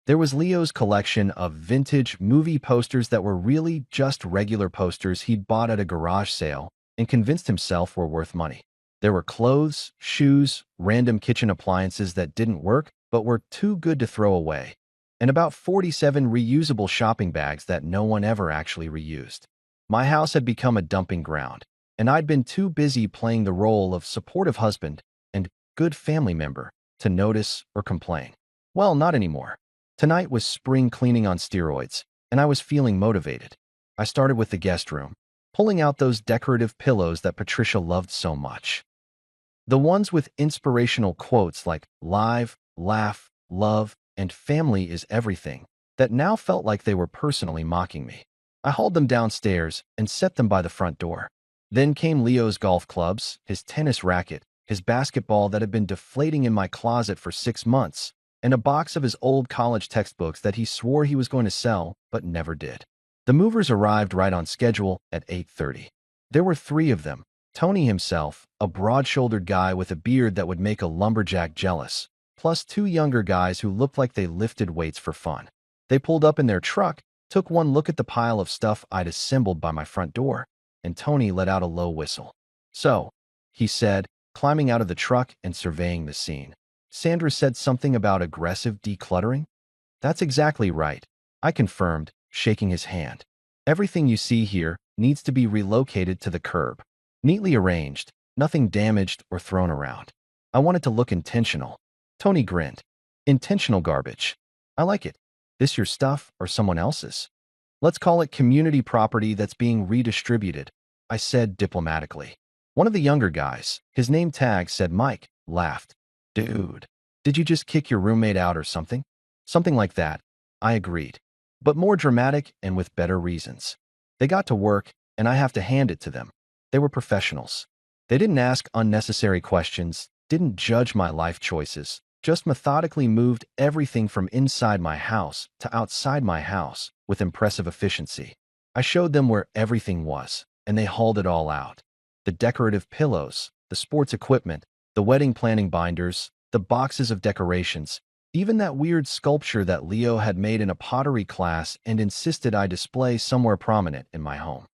There was Leo's collection of vintage movie posters that were really just regular posters he'd bought at a garage sale and convinced himself were worth money. There were clothes, shoes, random kitchen appliances that didn't work but were too good to throw away, and about 47 reusable shopping bags that no one ever actually reused. My house had become a dumping ground, and I'd been too busy playing the role of supportive husband and good family member to notice or complain. Well, not anymore. Tonight was spring cleaning on steroids, and I was feeling motivated. I started with the guest room, pulling out those decorative pillows that Patricia loved so much. The ones with inspirational quotes like live, laugh, love, and family is everything that now felt like they were personally mocking me. I hauled them downstairs and set them by the front door. Then came Leo's golf clubs, his tennis racket, his basketball that had been deflating in my closet for 6 months, and a box of his old college textbooks that he swore he was going to sell but never did. The movers arrived right on schedule at 8:30. There were 3 of them. Tony himself, a broad-shouldered guy with a beard that would make a lumberjack jealous, plus 2 younger guys who looked like they lifted weights for fun. They pulled up in their truck, took one look at the pile of stuff I'd assembled by my front door, and Tony let out a low whistle. "So," he said, climbing out of the truck and surveying the scene. "Sandra said something about aggressive decluttering?" "That's exactly right," I confirmed, shaking his hand. "Everything you see here needs to be relocated to the curb. Neatly arranged, nothing damaged or thrown around. I want it to look intentional." Tony grinned. "Intentional garbage. I like it. This your stuff or someone else's?" "Let's call it community property that's being redistributed," I said diplomatically. One of the younger guys, his name tag said Mike, laughed. "Dude, did you just kick your roommate out or something?" "Something like that," I agreed, but more dramatic and with better reasons. They got to work, and I have to hand it to them. They were professionals. They didn't ask unnecessary questions, didn't judge my life choices, just methodically moved everything from inside my house to outside my house with impressive efficiency. I showed them where everything was, and they hauled it all out. The decorative pillows, the sports equipment, the wedding planning binders, the boxes of decorations, even that weird sculpture that Leo had made in a pottery class and insisted I display somewhere prominent in my home.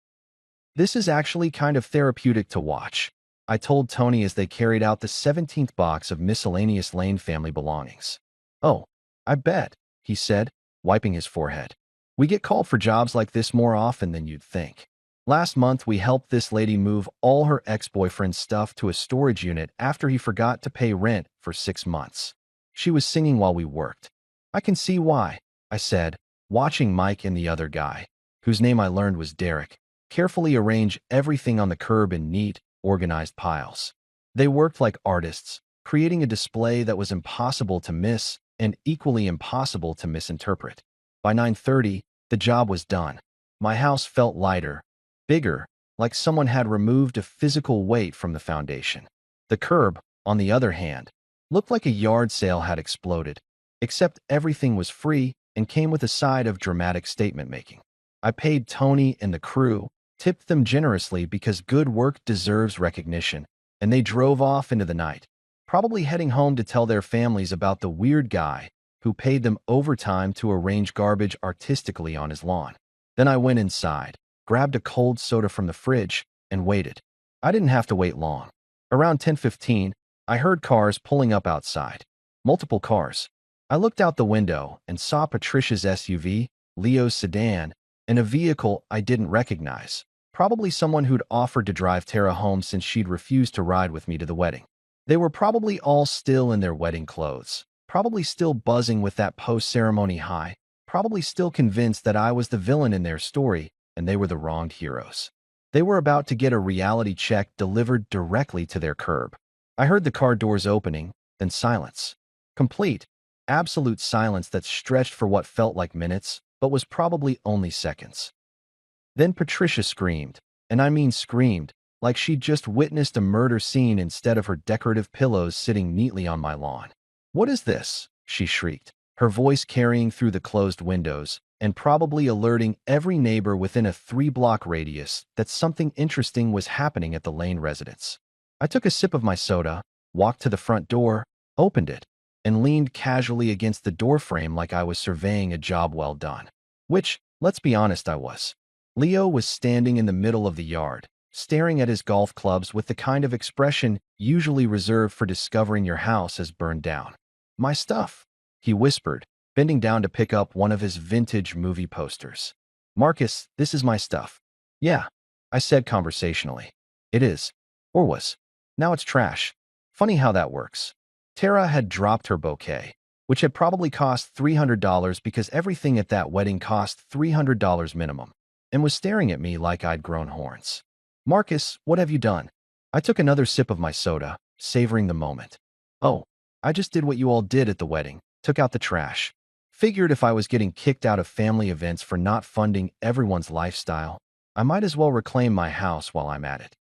"This is actually kind of therapeutic to watch," I told Tony as they carried out the 17th box of miscellaneous Lane family belongings. "Oh, I bet," he said, wiping his forehead. "We get called for jobs like this more often than you'd think. Last month, we helped this lady move all her ex-boyfriend's stuff to a storage unit after he forgot to pay rent for 6 months. She was singing while we worked." "I can see why," I said, watching Mike and the other guy, whose name I learned was Derek, carefully arrange everything on the curb in neat, organized piles. They worked like artists, creating a display that was impossible to miss and equally impossible to misinterpret. By 9:30, the job was done. My house felt lighter, bigger, like someone had removed a physical weight from the foundation. The curb, on the other hand, looked like a yard sale had exploded, except everything was free and came with a side of dramatic statement-making. I paid Tony and the crew, tipped them generously because good work deserves recognition, and they drove off into the night, probably heading home to tell their families about the weird guy who paid them overtime to arrange garbage artistically on his lawn. Then I went inside, grabbed a cold soda from the fridge, and waited. I didn't have to wait long. Around 10:15, I heard cars pulling up outside. Multiple cars. I looked out the window and saw Patricia's SUV, Leo's sedan, and a vehicle I didn't recognize. Probably someone who'd offered to drive Tara home since she'd refused to ride with me to the wedding. They were probably all still in their wedding clothes, probably still buzzing with that post-ceremony high, probably still convinced that I was the villain in their story and they were the wronged heroes. They were about to get a reality check delivered directly to their curb. I heard the car doors opening, then silence. Complete, absolute silence that stretched for what felt like minutes, but was probably only seconds. Then Patricia screamed, and I mean screamed, like she'd just witnessed a murder scene instead of her decorative pillows sitting neatly on my lawn. "What is this?" she shrieked, her voice carrying through the closed windows and probably alerting every neighbor within a 3-block radius that something interesting was happening at the Lane residence. I took a sip of my soda, walked to the front door, opened it, and leaned casually against the doorframe like I was surveying a job well done. Which, let's be honest, I was. Leo was standing in the middle of the yard, staring at his golf clubs with the kind of expression usually reserved for discovering your house has burned down. "My stuff," he whispered, bending down to pick up one of his vintage movie posters. "Marcus, this is my stuff." "Yeah," I said conversationally. "It is. Or was. Now it's trash. Funny how that works." Tara had dropped her bouquet, which had probably cost $300 because everything at that wedding cost $300 minimum, and was staring at me like I'd grown horns. "Marcus, what have you done?" I took another sip of my soda, savoring the moment. "Oh, I just did what you all did at the wedding, took out the trash. Figured if I was getting kicked out of family events for not funding everyone's lifestyle, I might as well reclaim my house while I'm at it."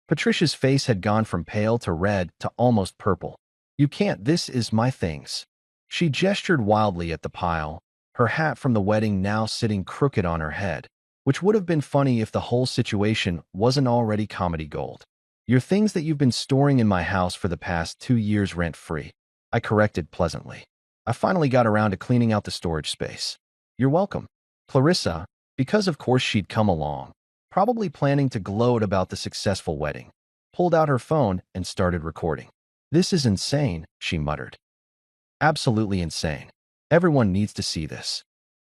Patricia's face had gone from pale to red to almost purple. "You can't, this is my things." She gestured wildly at the pile, her hat from the wedding now sitting crooked on her head, which would have been funny if the whole situation wasn't already comedy gold. "Your things that you've been storing in my house for the past 2 years rent-free," I corrected pleasantly. "I finally got around to cleaning out the storage space." "You're welcome." Clarissa, because of course she'd come along, probably planning to gloat about the successful wedding, pulled out her phone and started recording. "This is insane," she muttered. "Absolutely insane. Everyone needs to see this."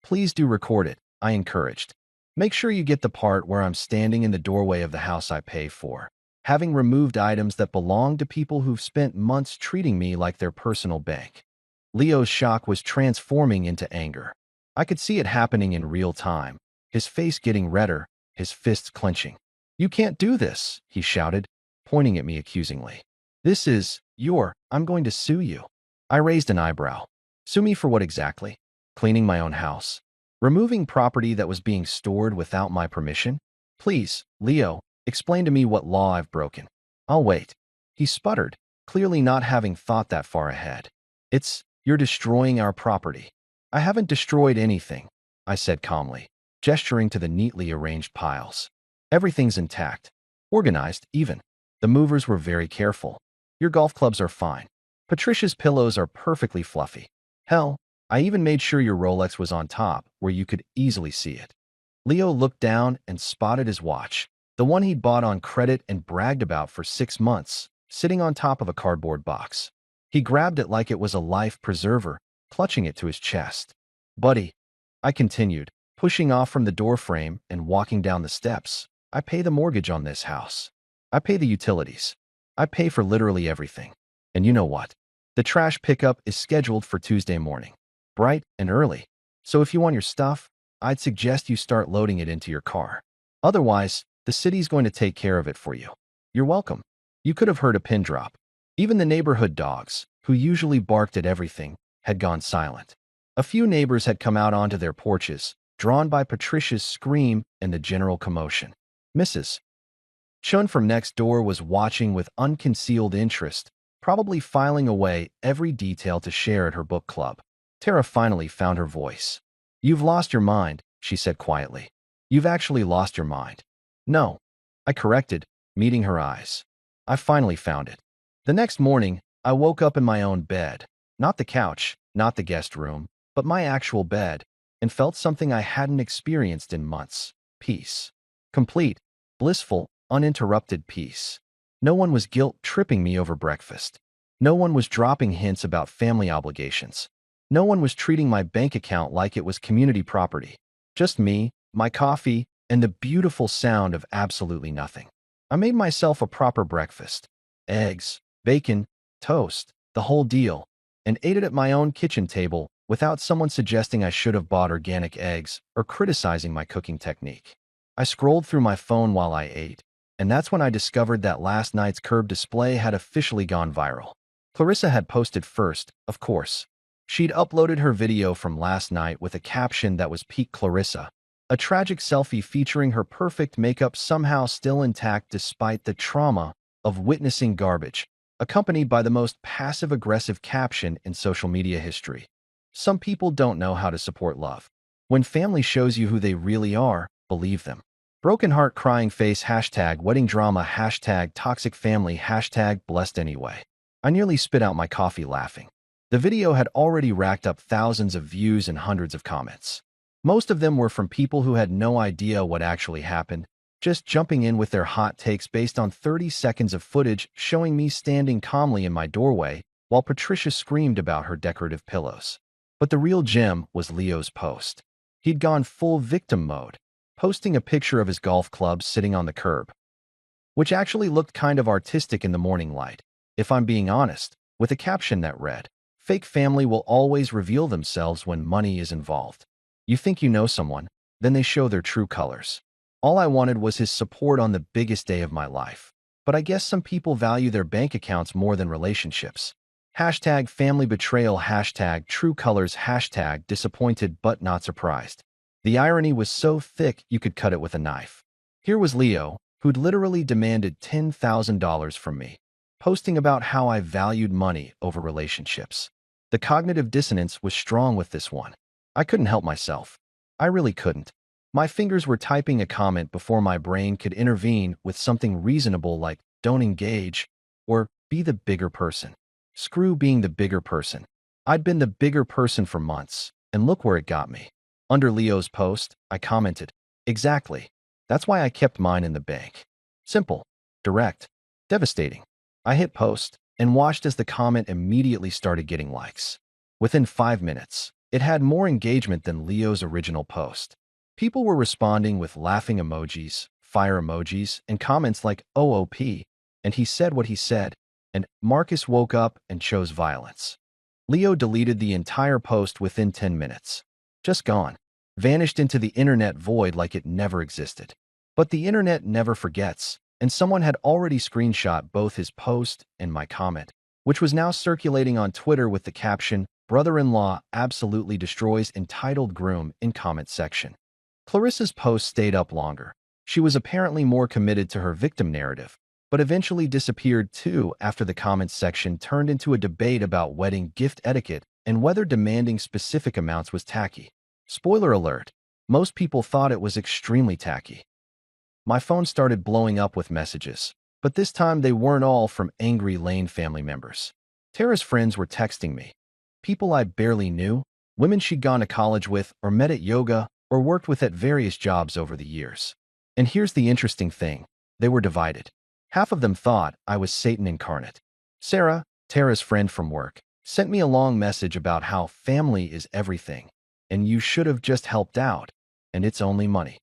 "Please do record it," I encouraged. "Make sure you get the part where I'm standing in the doorway of the house I pay for, having removed items that belong to people who've spent months treating me like their personal bank." Leo's shock was transforming into anger. I could see it happening in real time, his face getting redder, his fists clenching. "You can't do this," he shouted, pointing at me accusingly. "This is I'm going to sue you." I raised an eyebrow. "Sue me for what exactly?" "Cleaning my own house. Removing property that was being stored without my permission? Please, Leo, explain to me what law I've broken." "I'll wait." He sputtered, clearly not having thought that far ahead. You're destroying our property." "I haven't destroyed anything," I said calmly, gesturing to the neatly arranged piles. "Everything's intact. Organized, even. The movers were very careful. Your golf clubs are fine. Patricia's pillows are perfectly fluffy. Hell, I even made sure your Rolex was on top, where you could easily see it." Leo looked down and spotted his watch, the one he'd bought on credit and bragged about for 6 months, sitting on top of a cardboard box. He grabbed it like it was a life preserver, clutching it to his chest. "Buddy," I continued, pushing off from the doorframe and walking down the steps, "I pay the mortgage on this house. I pay the utilities. I pay for literally everything. And you know what? The trash pickup is scheduled for Tuesday morning, bright and early. So if you want your stuff, I'd suggest you start loading it into your car. Otherwise, the city's going to take care of it for you." "You're welcome." You could have heard a pin drop. Even the neighborhood dogs, who usually barked at everything, had gone silent. A few neighbors had come out onto their porches, drawn by Patricia's scream and the general commotion. Mrs. Chun from next door was watching with unconcealed interest, probably filing away every detail to share at her book club. Tara finally found her voice. "You've lost your mind," she said quietly. "You've actually lost your mind." "No," I corrected, meeting her eyes. "I finally found it." The next morning, I woke up in my own bed, not the couch, not the guest room, but my actual bed, and felt something I hadn't experienced in months. Peace. Complete, blissful, uninterrupted peace. No one was guilt-tripping me over breakfast. No one was dropping hints about family obligations. No one was treating my bank account like it was community property. Just me, my coffee, and the beautiful sound of absolutely nothing. I made myself a proper breakfast. Eggs, bacon, toast, the whole deal, and ate it at my own kitchen table without someone suggesting I should have bought organic eggs or criticizing my cooking technique. I scrolled through my phone while I ate, and that's when I discovered that last night's curb display had officially gone viral. Clarissa had posted first, of course. She'd uploaded her video from last night with a caption that was peak Clarissa, a tragic selfie featuring her perfect makeup somehow still intact despite the trauma of witnessing garbage, accompanied by the most passive-aggressive caption in social media history. Some people don't know how to support love. When family shows you who they really are, believe them. Broken heart crying face hashtag wedding drama hashtag toxic family hashtag blessed anyway. I nearly spit out my coffee laughing. The video had already racked up thousands of views and hundreds of comments. Most of them were from people who had no idea what actually happened, just jumping in with their hot takes based on 30 seconds of footage showing me standing calmly in my doorway while Patricia screamed about her decorative pillows. But the real gem was Leo's post. He'd gone full victim mode, posting a picture of his golf clubs sitting on the curb, which actually looked kind of artistic in the morning light, if I'm being honest, with a caption that read, "Fake family will always reveal themselves when money is involved. You think you know someone, then they show their true colors." All I wanted was his support on the biggest day of my life. But I guess some people value their bank accounts more than relationships. Hashtag family betrayal, hashtag true colors, hashtag disappointed but not surprised. The irony was so thick you could cut it with a knife. Here was Leo, who'd literally demanded $10,000 from me, posting about how I valued money over relationships. The cognitive dissonance was strong with this one. I couldn't help myself. I really couldn't. My fingers were typing a comment before my brain could intervene with something reasonable like, "Don't engage," or "Be the bigger person." Screw being the bigger person. I'd been the bigger person for months, and look where it got me. Under Leo's post, I commented, "Exactly. That's why I kept mine in the bank." Simple, direct, devastating. I hit post and watched as the comment immediately started getting likes. Within 5 minutes, it had more engagement than Leo's original post. People were responding with laughing emojis, fire emojis, and comments like "OOP," and he said what he said, and Marcus woke up and chose violence. Leo deleted the entire post within 10 minutes. Just gone. Vanished into the internet void like it never existed. But the internet never forgets, and someone had already screenshot both his post and my comment, which was now circulating on Twitter with the caption, "Brother-in-law absolutely destroys entitled groom" in comment section. Clarissa's post stayed up longer. She was apparently more committed to her victim narrative, but eventually disappeared too after the comments section turned into a debate about wedding gift etiquette and whether demanding specific amounts was tacky. Spoiler alert, most people thought it was extremely tacky. My phone started blowing up with messages, but this time they weren't all from angry Lane family members. Tara's friends were texting me. People I barely knew, women she'd gone to college with or met at yoga or worked with at various jobs over the years. And here's the interesting thing, they were divided. Half of them thought I was Satan incarnate. Sarah, Tara's friend from work, sent me a long message about how family is everything, and you should have just helped out, and it's only money.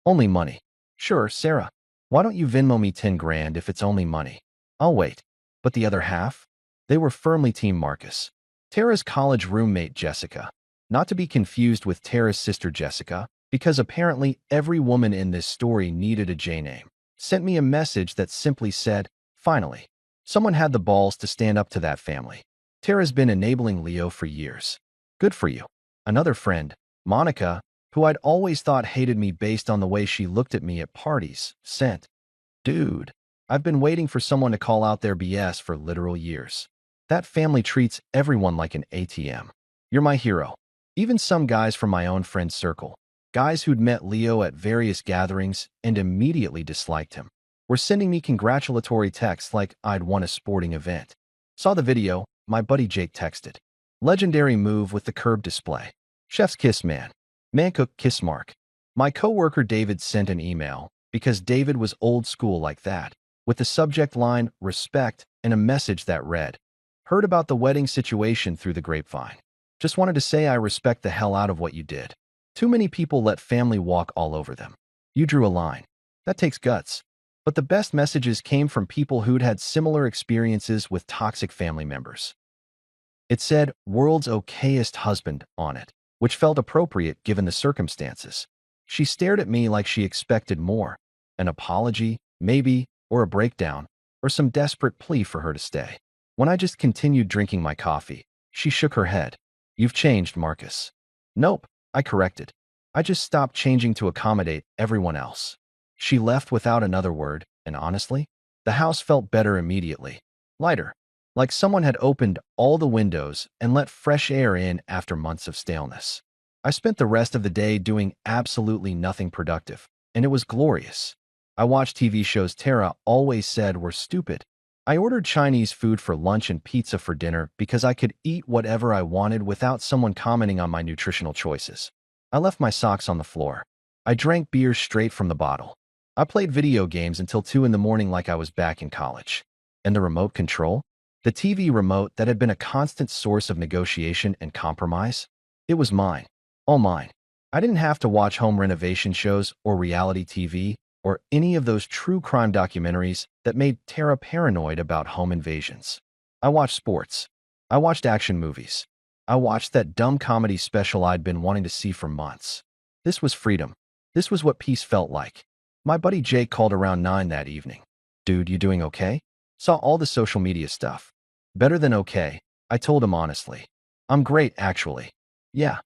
Only money. Sure, Sarah. Why don't you Venmo me 10 grand if it's only money? I'll wait. But the other half? They were firmly Team Marcus. Tara's college roommate, Jessica. Not to be confused with Tara's sister, Jessica, because apparently every woman in this story needed a J name, sent me a message that simply said, "Finally." Someone had the balls to stand up to that family. Tara's been enabling Leo for years. Good for you. Another friend, Monica, who I'd always thought hated me based on the way she looked at me at parties, sent, "Dude, I've been waiting for someone to call out their BS for literal years. That family treats everyone like an ATM. You're my hero." Even some guys from my own friend circle, guys who'd met Leo at various gatherings and immediately disliked him, were sending me congratulatory texts like I'd won a sporting event. Saw the video, my buddy Jake texted. "Legendary move with the curb display. Chef's kiss man. Mancook kiss mark." My coworker David sent an email, because David was old school like that, with the subject line, "Respect," and a message that read, "Heard about the wedding situation through the grapevine. Just wanted to say I respect the hell out of what you did. Too many people let family walk all over them. You drew a line. That takes guts." But the best messages came from people who'd had similar experiences with toxic family members. It said, "World's okayest husband" on it, which felt appropriate given the circumstances. She stared at me like she expected more. An apology, maybe, or a breakdown, or some desperate plea for her to stay. When I just continued drinking my coffee, she shook her head. "You've changed, Marcus." "Nope," I corrected. "I just stopped changing to accommodate everyone else." She left without another word, and honestly, the house felt better immediately. Lighter. Like someone had opened all the windows and let fresh air in after months of staleness. I spent the rest of the day doing absolutely nothing productive, and it was glorious. I watched TV shows Tara always said were stupid. I ordered Chinese food for lunch and pizza for dinner because I could eat whatever I wanted without someone commenting on my nutritional choices. I left my socks on the floor. I drank beer straight from the bottle. I played video games until 2 in the morning like I was back in college. And the remote control? The TV remote that had been a constant source of negotiation and compromise? It was mine. All mine. I didn't have to watch home renovation shows or reality TV or any of those true crime documentaries that made Tara paranoid about home invasions. I watched sports. I watched action movies. I watched that dumb comedy special I'd been wanting to see for months. This was freedom. This was what peace felt like. My buddy Jake called around 9 that evening. "Dude, you doing okay?" Saw all the social media stuff. "Better than okay," I told him honestly. "I'm great, actually." "Yeah."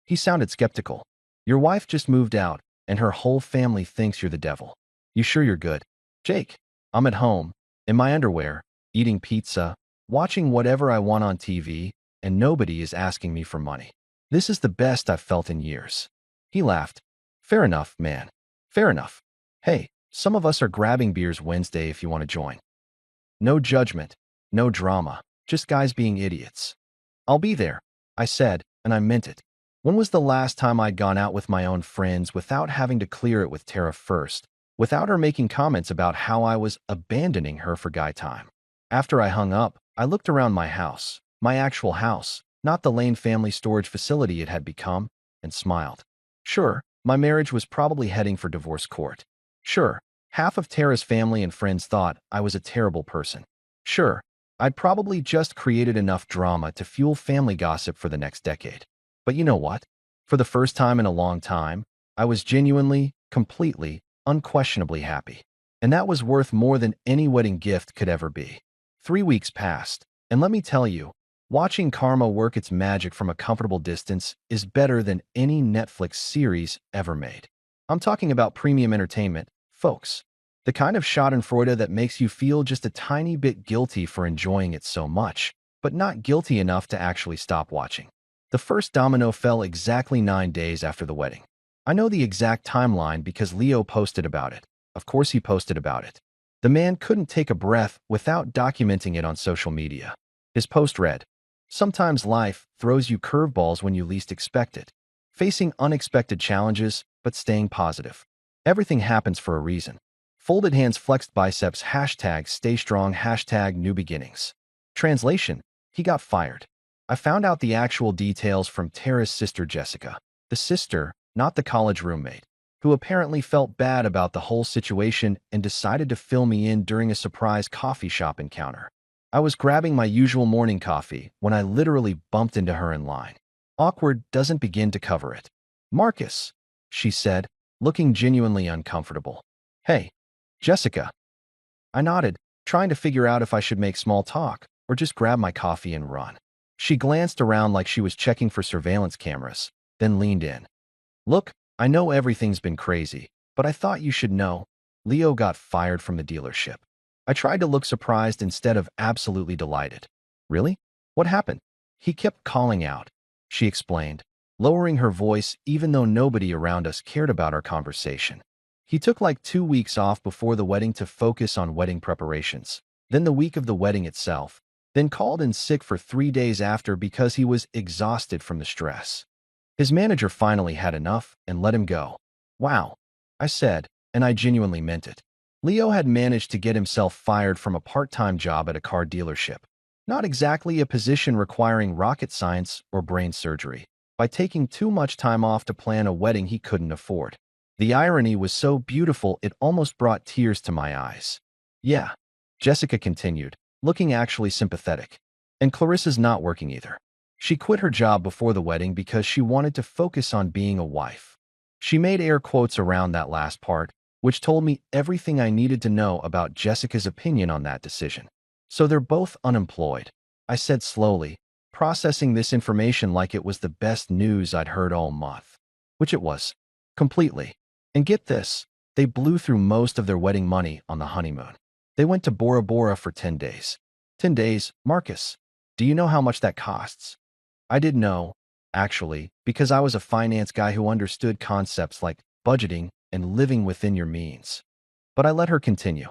He sounded skeptical. "Your wife just moved out, and her whole family thinks you're the devil. You sure you're good?" "Jake, I'm at home, in my underwear, eating pizza, watching whatever I want on TV, and nobody is asking me for money. This is the best I've felt in years." He laughed. "Fair enough, man. Fair enough. Hey, some of us are grabbing beers Wednesday if you want to join." No judgment, no drama, just guys being idiots. "I'll be there," I said, and I meant it. When was the last time I'd gone out with my own friends without having to clear it with Tara first, without her making comments about how I was abandoning her for guy time? After I hung up, I looked around my house, my actual house, not the Lane family storage facility it had become, and smiled. Sure, my marriage was probably heading for divorce court. Sure, half of Tara's family and friends thought I was a terrible person. Sure, I'd probably just created enough drama to fuel family gossip for the next decade. But you know what? For the first time in a long time, I was genuinely, completely, unquestionably happy. And that was worth more than any wedding gift could ever be. 3 weeks passed, and let me tell you, watching karma work its magic from a comfortable distance is better than any Netflix series ever made. I'm talking about premium entertainment, folks. The kind of schadenfreude that makes you feel just a tiny bit guilty for enjoying it so much, but not guilty enough to actually stop watching. The first domino fell exactly 9 days after the wedding. I know the exact timeline because Leo posted about it. Of course he posted about it. The man couldn't take a breath without documenting it on social media. His post read, "Sometimes life throws you curveballs when you least expect it. Facing unexpected challenges, but staying positive. Everything happens for a reason. Folded hands, flexed biceps, hashtag stay strong, hashtag new beginnings." Translation, he got fired. I found out the actual details from Tara's sister Jessica, the sister, not the college roommate, who apparently felt bad about the whole situation and decided to fill me in during a surprise coffee shop encounter. I was grabbing my usual morning coffee when I literally bumped into her in line. Awkward doesn't begin to cover it. "Marcus," she said, looking genuinely uncomfortable. "Hey, Jessica." I nodded, trying to figure out if I should make small talk or just grab my coffee and run. She glanced around like she was checking for surveillance cameras, then leaned in. Look, I know everything's been crazy, but I thought you should know. Leo got fired from the dealership. I tried to look surprised instead of absolutely delighted. Really? What happened? He kept calling out. She explained, lowering her voice even though nobody around us cared about our conversation. He took like 2 weeks off before the wedding to focus on wedding preparations, then the week of the wedding itself, then called in sick for 3 days after because he was exhausted from the stress. His manager finally had enough and let him go. Wow, I said, and I genuinely meant it. Leo had managed to get himself fired from a part-time job at a car dealership, not exactly a position requiring rocket science or brain surgery, by taking too much time off to plan a wedding he couldn't afford. The irony was so beautiful it almost brought tears to my eyes. Yeah, Jessica continued, looking actually sympathetic. And Clarissa's not working either. She quit her job before the wedding because she wanted to focus on being a wife. She made air quotes around that last part, which told me everything I needed to know about Jessica's opinion on that decision. So they're both unemployed, I said slowly, processing this information like it was the best news I'd heard all month. Which it was. Completely. And get this, they blew through most of their wedding money on the honeymoon. They went to Bora Bora for 10 days. 10 days, Marcus. Do you know how much that costs? I did know, actually, because I was a finance guy who understood concepts like budgeting and living within your means. But I let her continue.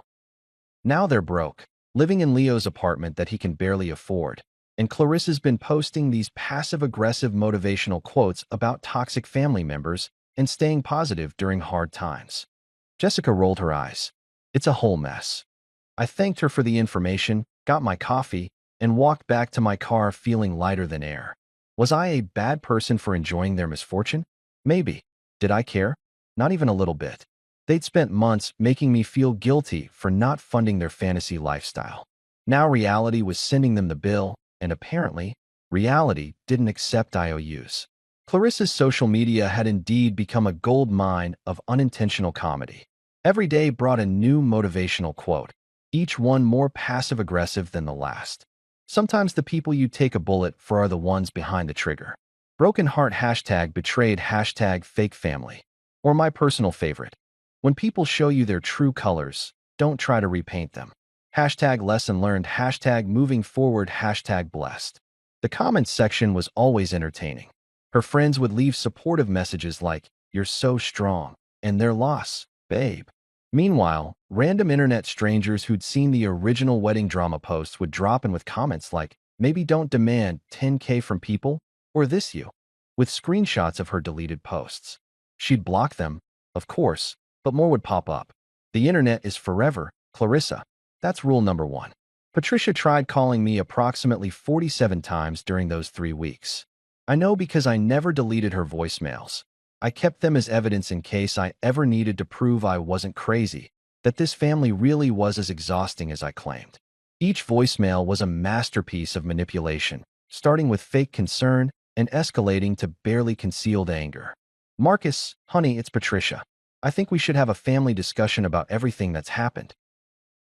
Now they're broke, living in Leo's apartment that he can barely afford, and Clarissa's been posting these passive-aggressive motivational quotes about toxic family members and staying positive during hard times. Jessica rolled her eyes. It's a whole mess. I thanked her for the information, got my coffee, and walked back to my car feeling lighter than air. Was I a bad person for enjoying their misfortune? Maybe. Did I care? Not even a little bit. They'd spent months making me feel guilty for not funding their fantasy lifestyle. Now reality was sending them the bill, and apparently, reality didn't accept IOUs. Clarissa's social media had indeed become a gold mine of unintentional comedy. Every day brought a new motivational quote, each one more passive-aggressive than the last. Sometimes the people you take a bullet for are the ones behind the trigger. Broken heart hashtag betrayed hashtag fake family. Or my personal favorite. When people show you their true colors, don't try to repaint them. Hashtag lesson learned hashtag moving forward hashtag blessed. The comments section was always entertaining. Her friends would leave supportive messages like, "You're so strong," and "Their loss, babe." Meanwhile, random internet strangers who'd seen the original wedding drama posts would drop in with comments like, "Maybe don't demand 10K from people," or "This you," with screenshots of her deleted posts. She'd block them, of course, but more would pop up. The internet is forever, Clarissa. That's rule number 1. Patricia tried calling me approximately 47 times during those 3 weeks. I know because I never deleted her voicemails. I kept them as evidence in case I ever needed to prove I wasn't crazy, that this family really was as exhausting as I claimed. Each voicemail was a masterpiece of manipulation, starting with fake concern and escalating to barely concealed anger. "Marcus, honey, it's Patricia. I think we should have a family discussion about everything that's happened.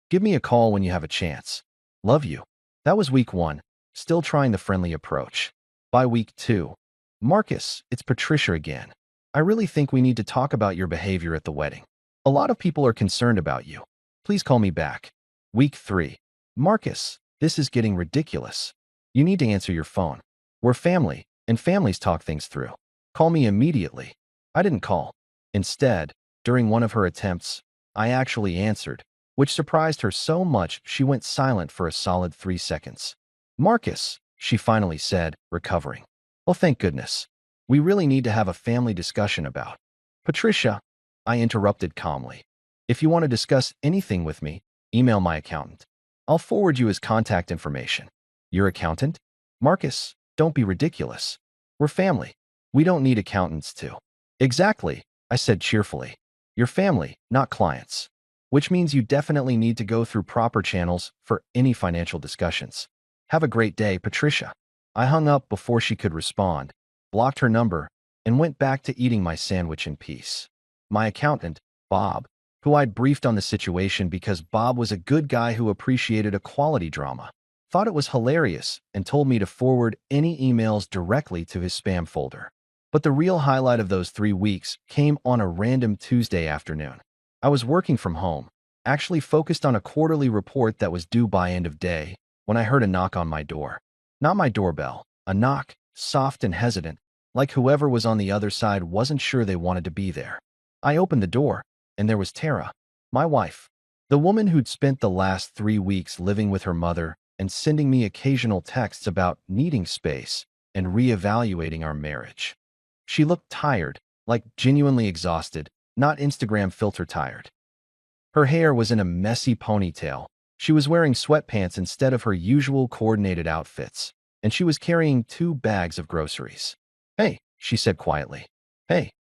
Give me a call when you have a chance. Love you." That was week 1, still trying the friendly approach. By week 2, "Marcus, it's Patricia again. I really think we need to talk about your behavior at the wedding. A lot of people are concerned about you. Please call me back." Week 3, "Marcus, this is getting ridiculous. You need to answer your phone. We're family, and families talk things through. Call me immediately." I didn't call. Instead, during one of her attempts, I actually answered, which surprised her so much she went silent for a solid 3 seconds. "Marcus," she finally said, recovering. "Well, thank goodness. We really need to have a family discussion about." "Patricia," I interrupted calmly. "If you want to discuss anything with me, email my accountant. I'll forward you his contact information." "Your accountant?" "Marcus, don't be ridiculous. We're family. We don't need accountants to." "Exactly," I said cheerfully. "You're family, not clients. Which means you definitely need to go through proper channels for any financial discussions. Have a great day, Patricia." I hung up before she could respond, blocked her number, and went back to eating my sandwich in peace. My accountant, Bob, who I'd briefed on the situation because Bob was a good guy who appreciated a quality drama, thought it was hilarious, and told me to forward any emails directly to his spam folder. But the real highlight of those 3 weeks came on a random Tuesday afternoon. I was working from home, actually focused on a quarterly report that was due by end of day, when I heard a knock on my door. Not my doorbell, a knock, soft and hesitant, like whoever was on the other side wasn't sure they wanted to be there. I opened the door, and there was Tara, my wife, the woman who'd spent the last 3 weeks living with her mother and sending me occasional texts about needing space and reevaluating our marriage. She looked tired, like genuinely exhausted, not Instagram filter tired. Her hair was in a messy ponytail. She was wearing sweatpants instead of her usual coordinated outfits, and she was carrying 2 bags of groceries. "Hey," she said quietly. "Hey,"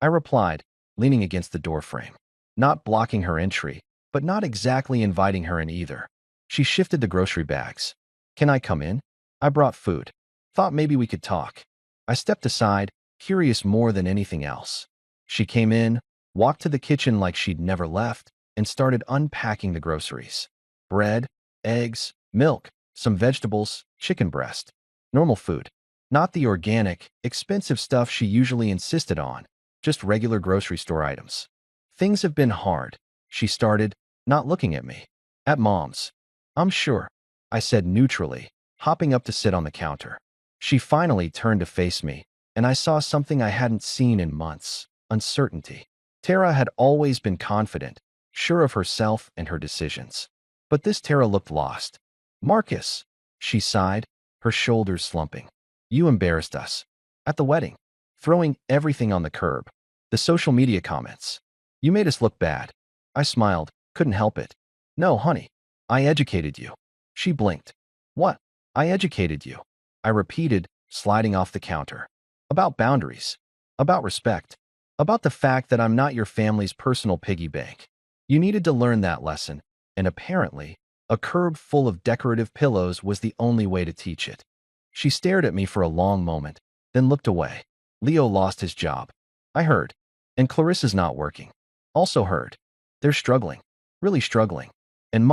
I replied, leaning against the doorframe, not blocking her entry, but not exactly inviting her in either. She shifted the grocery bags. "Can I come in? I brought food. Thought maybe we could talk." I stepped aside, curious more than anything else. She came in, walked to the kitchen like she'd never left, and started unpacking the groceries. Bread, eggs, milk, some vegetables, chicken breast. Normal food. Not the organic, expensive stuff she usually insisted on, just regular grocery store items. "Things have been hard," she started, not looking at me. "At Mom's." "I'm sure," I said neutrally, hopping up to sit on the counter. She finally turned to face me, and I saw something I hadn't seen in months: uncertainty. Tara had always been confident, sure of herself and her decisions. But this Tara looked lost. "Marcus," she sighed, her shoulders slumping. "You embarrassed us. At the wedding. Throwing everything on the curb. The social media comments. You made us look bad." I smiled, couldn't help it. "No, honey. I educated you." She blinked. "What?" "I educated you," I repeated, sliding off the counter. "About boundaries. About respect. About the fact that I'm not your family's personal piggy bank. You needed to learn that lesson, and apparently, a curb full of decorative pillows was the only way to teach it." She stared at me for a long moment, then looked away. "Leo lost his job. I heard. And Clarissa's not working. Also heard. They're struggling. Really struggling. And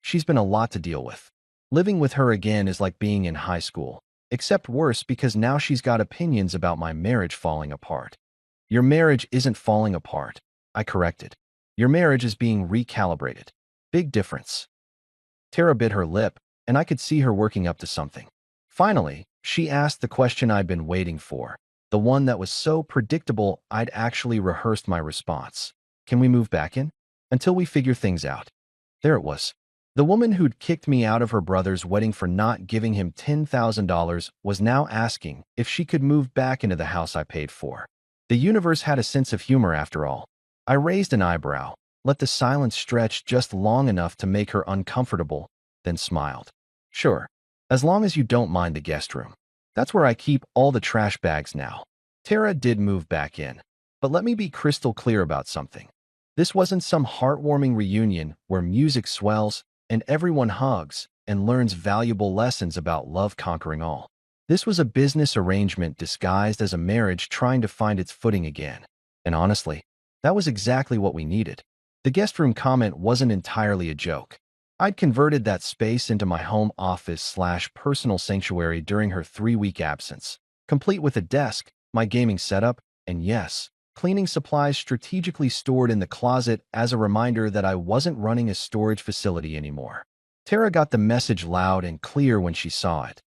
she's been a lot to deal with. Living with her again is like being in high school, except worse because now she's got opinions about my marriage falling apart." "Your marriage isn't falling apart," I corrected. "Your marriage is being recalibrated. Big difference." Tara bit her lip, and I could see her working up to something. Finally, she asked the question I'd been waiting for, the one that was so predictable I'd actually rehearsed my response. "Can we move back in? Until we figure things out." There it was. The woman who'd kicked me out of her brother's wedding for not giving him $10,000 was now asking if she could move back into the house I paid for. The universe had a sense of humor after all. I raised an eyebrow, let the silence stretch just long enough to make her uncomfortable, then smiled. "Sure, as long as you don't mind the guest room. That's where I keep all the trash bags now." Tara did move back in, but let me be crystal clear about something. This wasn't some heartwarming reunion where music swells and everyone hugs and learns valuable lessons about love conquering all. This was a business arrangement disguised as a marriage trying to find its footing again. And honestly, that was exactly what we needed. The guest room comment wasn't entirely a joke. I'd converted that space into my home office/personal sanctuary during her 3-week absence, complete with a desk, my gaming setup, and yes, cleaning supplies strategically stored in the closet as a reminder that I wasn't running a storage facility anymore. Tara got the message loud and clear when she saw it.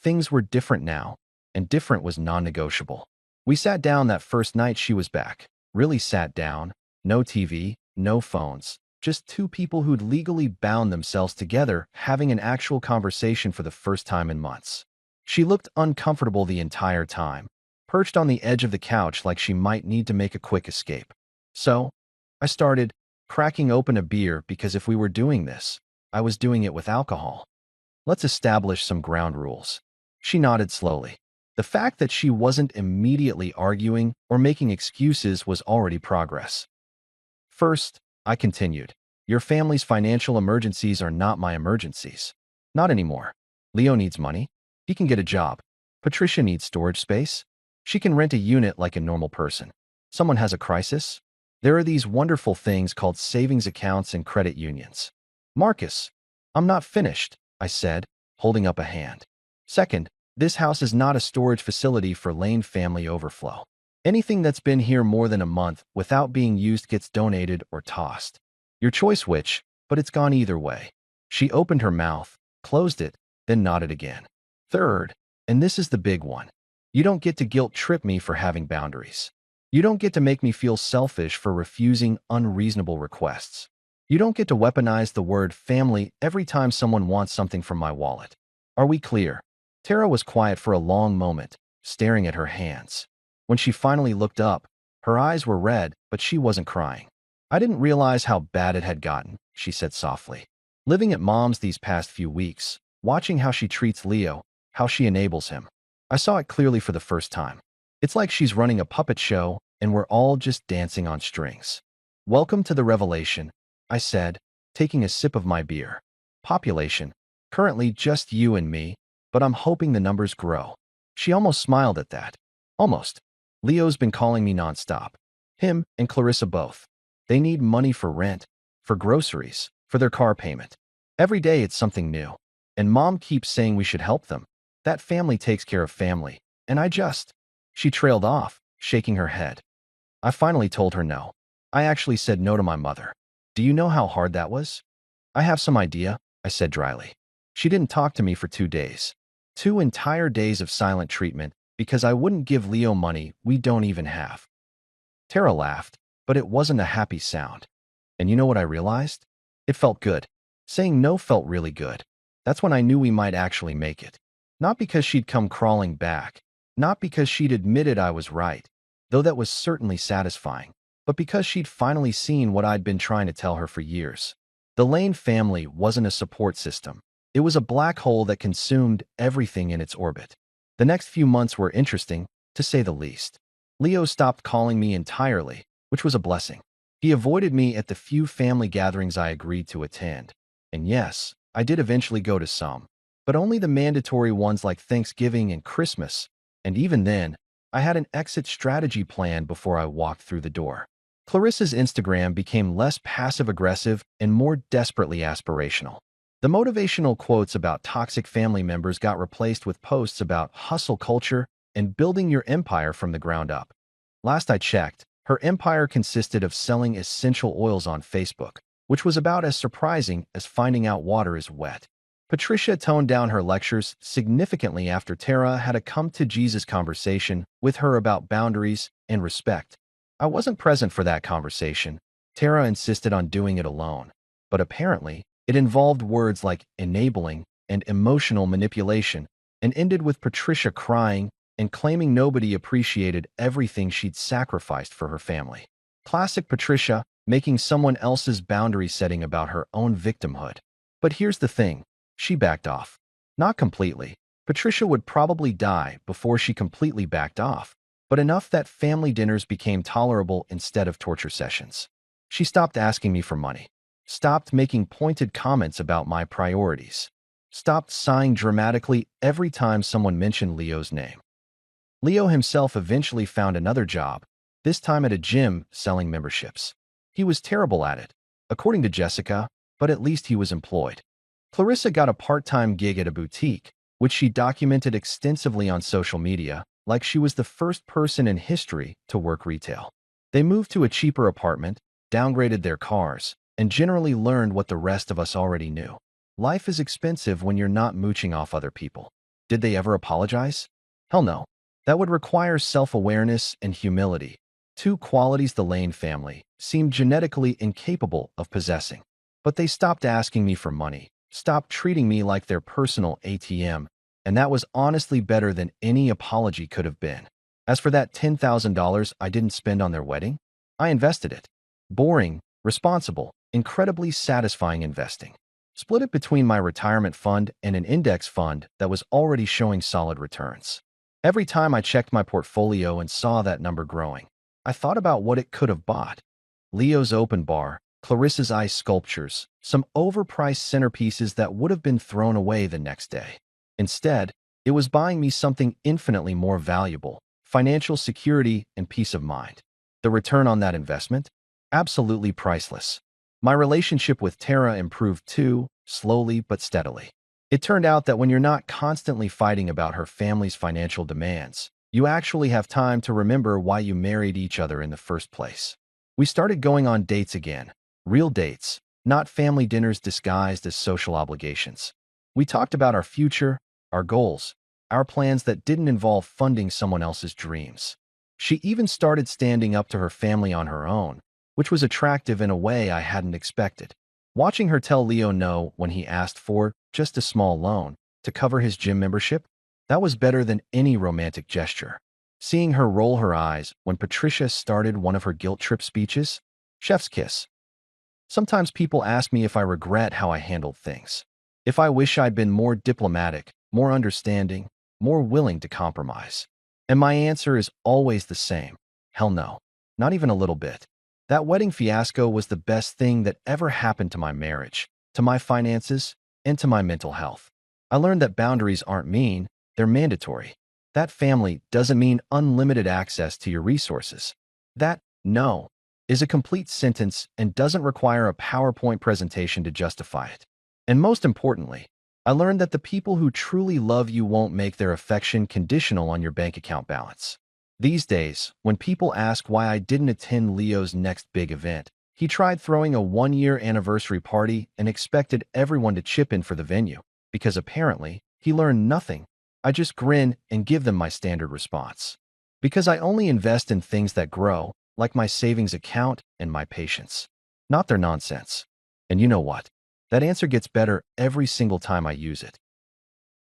Things were different now, and different was non-negotiable. We sat down that first night she was back. Really sat down. No TV, no phones. Just 2 people who'd legally bound themselves together having an actual conversation for the first time in months. She looked uncomfortable the entire time, perched on the edge of the couch like she might need to make a quick escape. So, I started, cracking open a beer because if we were doing this, I was doing it with alcohol. "Let's establish some ground rules." She nodded slowly. The fact that she wasn't immediately arguing or making excuses was already progress. "First," I continued, "your family's financial emergencies are not my emergencies. Not anymore. Leo needs money. He can get a job. Patricia needs storage space. She can rent a unit like a normal person. Someone has a crisis. There are these wonderful things called savings accounts and credit unions. Marcus, I'm not finished, I said, holding up a hand. Second, this house is not a storage facility for Lane family overflow. Anything that's been here more than a month without being used gets donated or tossed. Your choice which, but it's gone either way. She opened her mouth, closed it, then nodded again. Third, and this is the big one, you don't get to guilt trip me for having boundaries. You don't get to make me feel selfish for refusing unreasonable requests. You don't get to weaponize the word family every time someone wants something from my wallet. Are we clear? Tara was quiet for a long moment, staring at her hands. When she finally looked up, her eyes were red, but she wasn't crying. I didn't realize how bad it had gotten, she said softly. Living at Mom's these past few weeks, watching how she treats Leo, how she enables him, I saw it clearly for the first time. It's like she's running a puppet show and we're all just dancing on strings. Welcome to the revelation, I said, taking a sip of my beer. Population, currently just you and me, but I'm hoping the numbers grow. She almost smiled at that. Almost. Leo's been calling me nonstop. Him and Clarissa both. They need money for rent, for groceries, for their car payment. Every day it's something new. And Mom keeps saying we should help them. That family takes care of family. And She trailed off, shaking her head. I finally told her no. I actually said no to my mother. Do you know how hard that was? I have some idea, I said dryly. She didn't talk to me for 2 days. 2 entire days of silent treatment because I wouldn't give Leo money we don't even have. Tara laughed, but it wasn't a happy sound. And you know what I realized? It felt good. Saying no felt really good. That's when I knew we might actually make it. Not because she'd come crawling back, not because she'd admitted I was right, though that was certainly satisfying, but because she'd finally seen what I'd been trying to tell her for years. The Lane family wasn't a support system. It was a black hole that consumed everything in its orbit. The next few months were interesting, to say the least. Leo stopped calling me entirely, which was a blessing. He avoided me at the few family gatherings I agreed to attend. And yes, I did eventually go to some, but only the mandatory ones like Thanksgiving and Christmas. And even then, I had an exit strategy plan before I walked through the door. Clarissa's Instagram became less passive-aggressive and more desperately aspirational. The motivational quotes about toxic family members got replaced with posts about hustle culture and building your empire from the ground up. Last I checked, her empire consisted of selling essential oils on Facebook, which was about as surprising as finding out water is wet. Patricia toned down her lectures significantly after Tara had a come-to-Jesus conversation with her about boundaries and respect. I wasn't present for that conversation. Tara insisted on doing it alone, but apparently, it involved words like enabling and emotional manipulation and ended with Patricia crying and claiming nobody appreciated everything she'd sacrificed for her family. Classic Patricia, making someone else's boundary setting about her own victimhood. But here's the thing, she backed off. Not completely. Patricia would probably die before she completely backed off, but enough that family dinners became tolerable instead of torture sessions. She stopped asking me for money. Stopped making pointed comments about my priorities. Stopped sighing dramatically every time someone mentioned Leo's name. Leo himself eventually found another job, this time at a gym selling memberships. He was terrible at it, according to Jessica, but at least he was employed. Clarissa got a part-time gig at a boutique, which she documented extensively on social media, like she was the first person in history to work retail. They moved to a cheaper apartment, downgraded their cars, and generally learned what the rest of us already knew. Life is expensive when you're not mooching off other people. Did they ever apologize? Hell no. That would require self-awareness and humility, 2 qualities the Lane family seemed genetically incapable of possessing. But they stopped asking me for money, stopped treating me like their personal ATM, and that was honestly better than any apology could have been. As for that $10,000 I didn't spend on their wedding, I invested it. Boring, responsible, incredibly satisfying investing. Split it between my retirement fund and an index fund that was already showing solid returns. Every time I checked my portfolio and saw that number growing, I thought about what it could have bought. Leo's open bar, Clarissa's ice sculptures, some overpriced centerpieces that would have been thrown away the next day. Instead, it was buying me something infinitely more valuable, financial security and peace of mind. The return on that investment? Absolutely priceless. My relationship with Tara improved too, slowly but steadily. It turned out that when you're not constantly fighting about her family's financial demands, you actually have time to remember why you married each other in the first place. We started going on dates again, real dates, not family dinners disguised as social obligations. We talked about our future, our goals, our plans that didn't involve funding someone else's dreams. She even started standing up to her family on her own, which was attractive in a way I hadn't expected. Watching her tell Leo no when he asked for just a small loan to cover his gym membership, that was better than any romantic gesture. Seeing her roll her eyes when Patricia started one of her guilt trip speeches, chef's kiss. Sometimes people ask me if I regret how I handled things, if I wish I'd been more diplomatic, more understanding, more willing to compromise. And my answer is always the same. Hell no. Not even a little bit. That wedding fiasco was the best thing that ever happened to my marriage, to my finances, and to my mental health. I learned that boundaries aren't mean, they're mandatory. That family doesn't mean unlimited access to your resources. That no is a complete sentence and doesn't require a PowerPoint presentation to justify it. And most importantly, I learned that the people who truly love you won't make their affection conditional on your bank account balance. These days, when people ask why I didn't attend Leo's next big event, he tried throwing a one-year anniversary party and expected everyone to chip in for the venue, because apparently, he learned nothing. I just grin and give them my standard response. Because I only invest in things that grow, like my savings account and my patience, not their nonsense. And you know what? That answer gets better every single time I use it.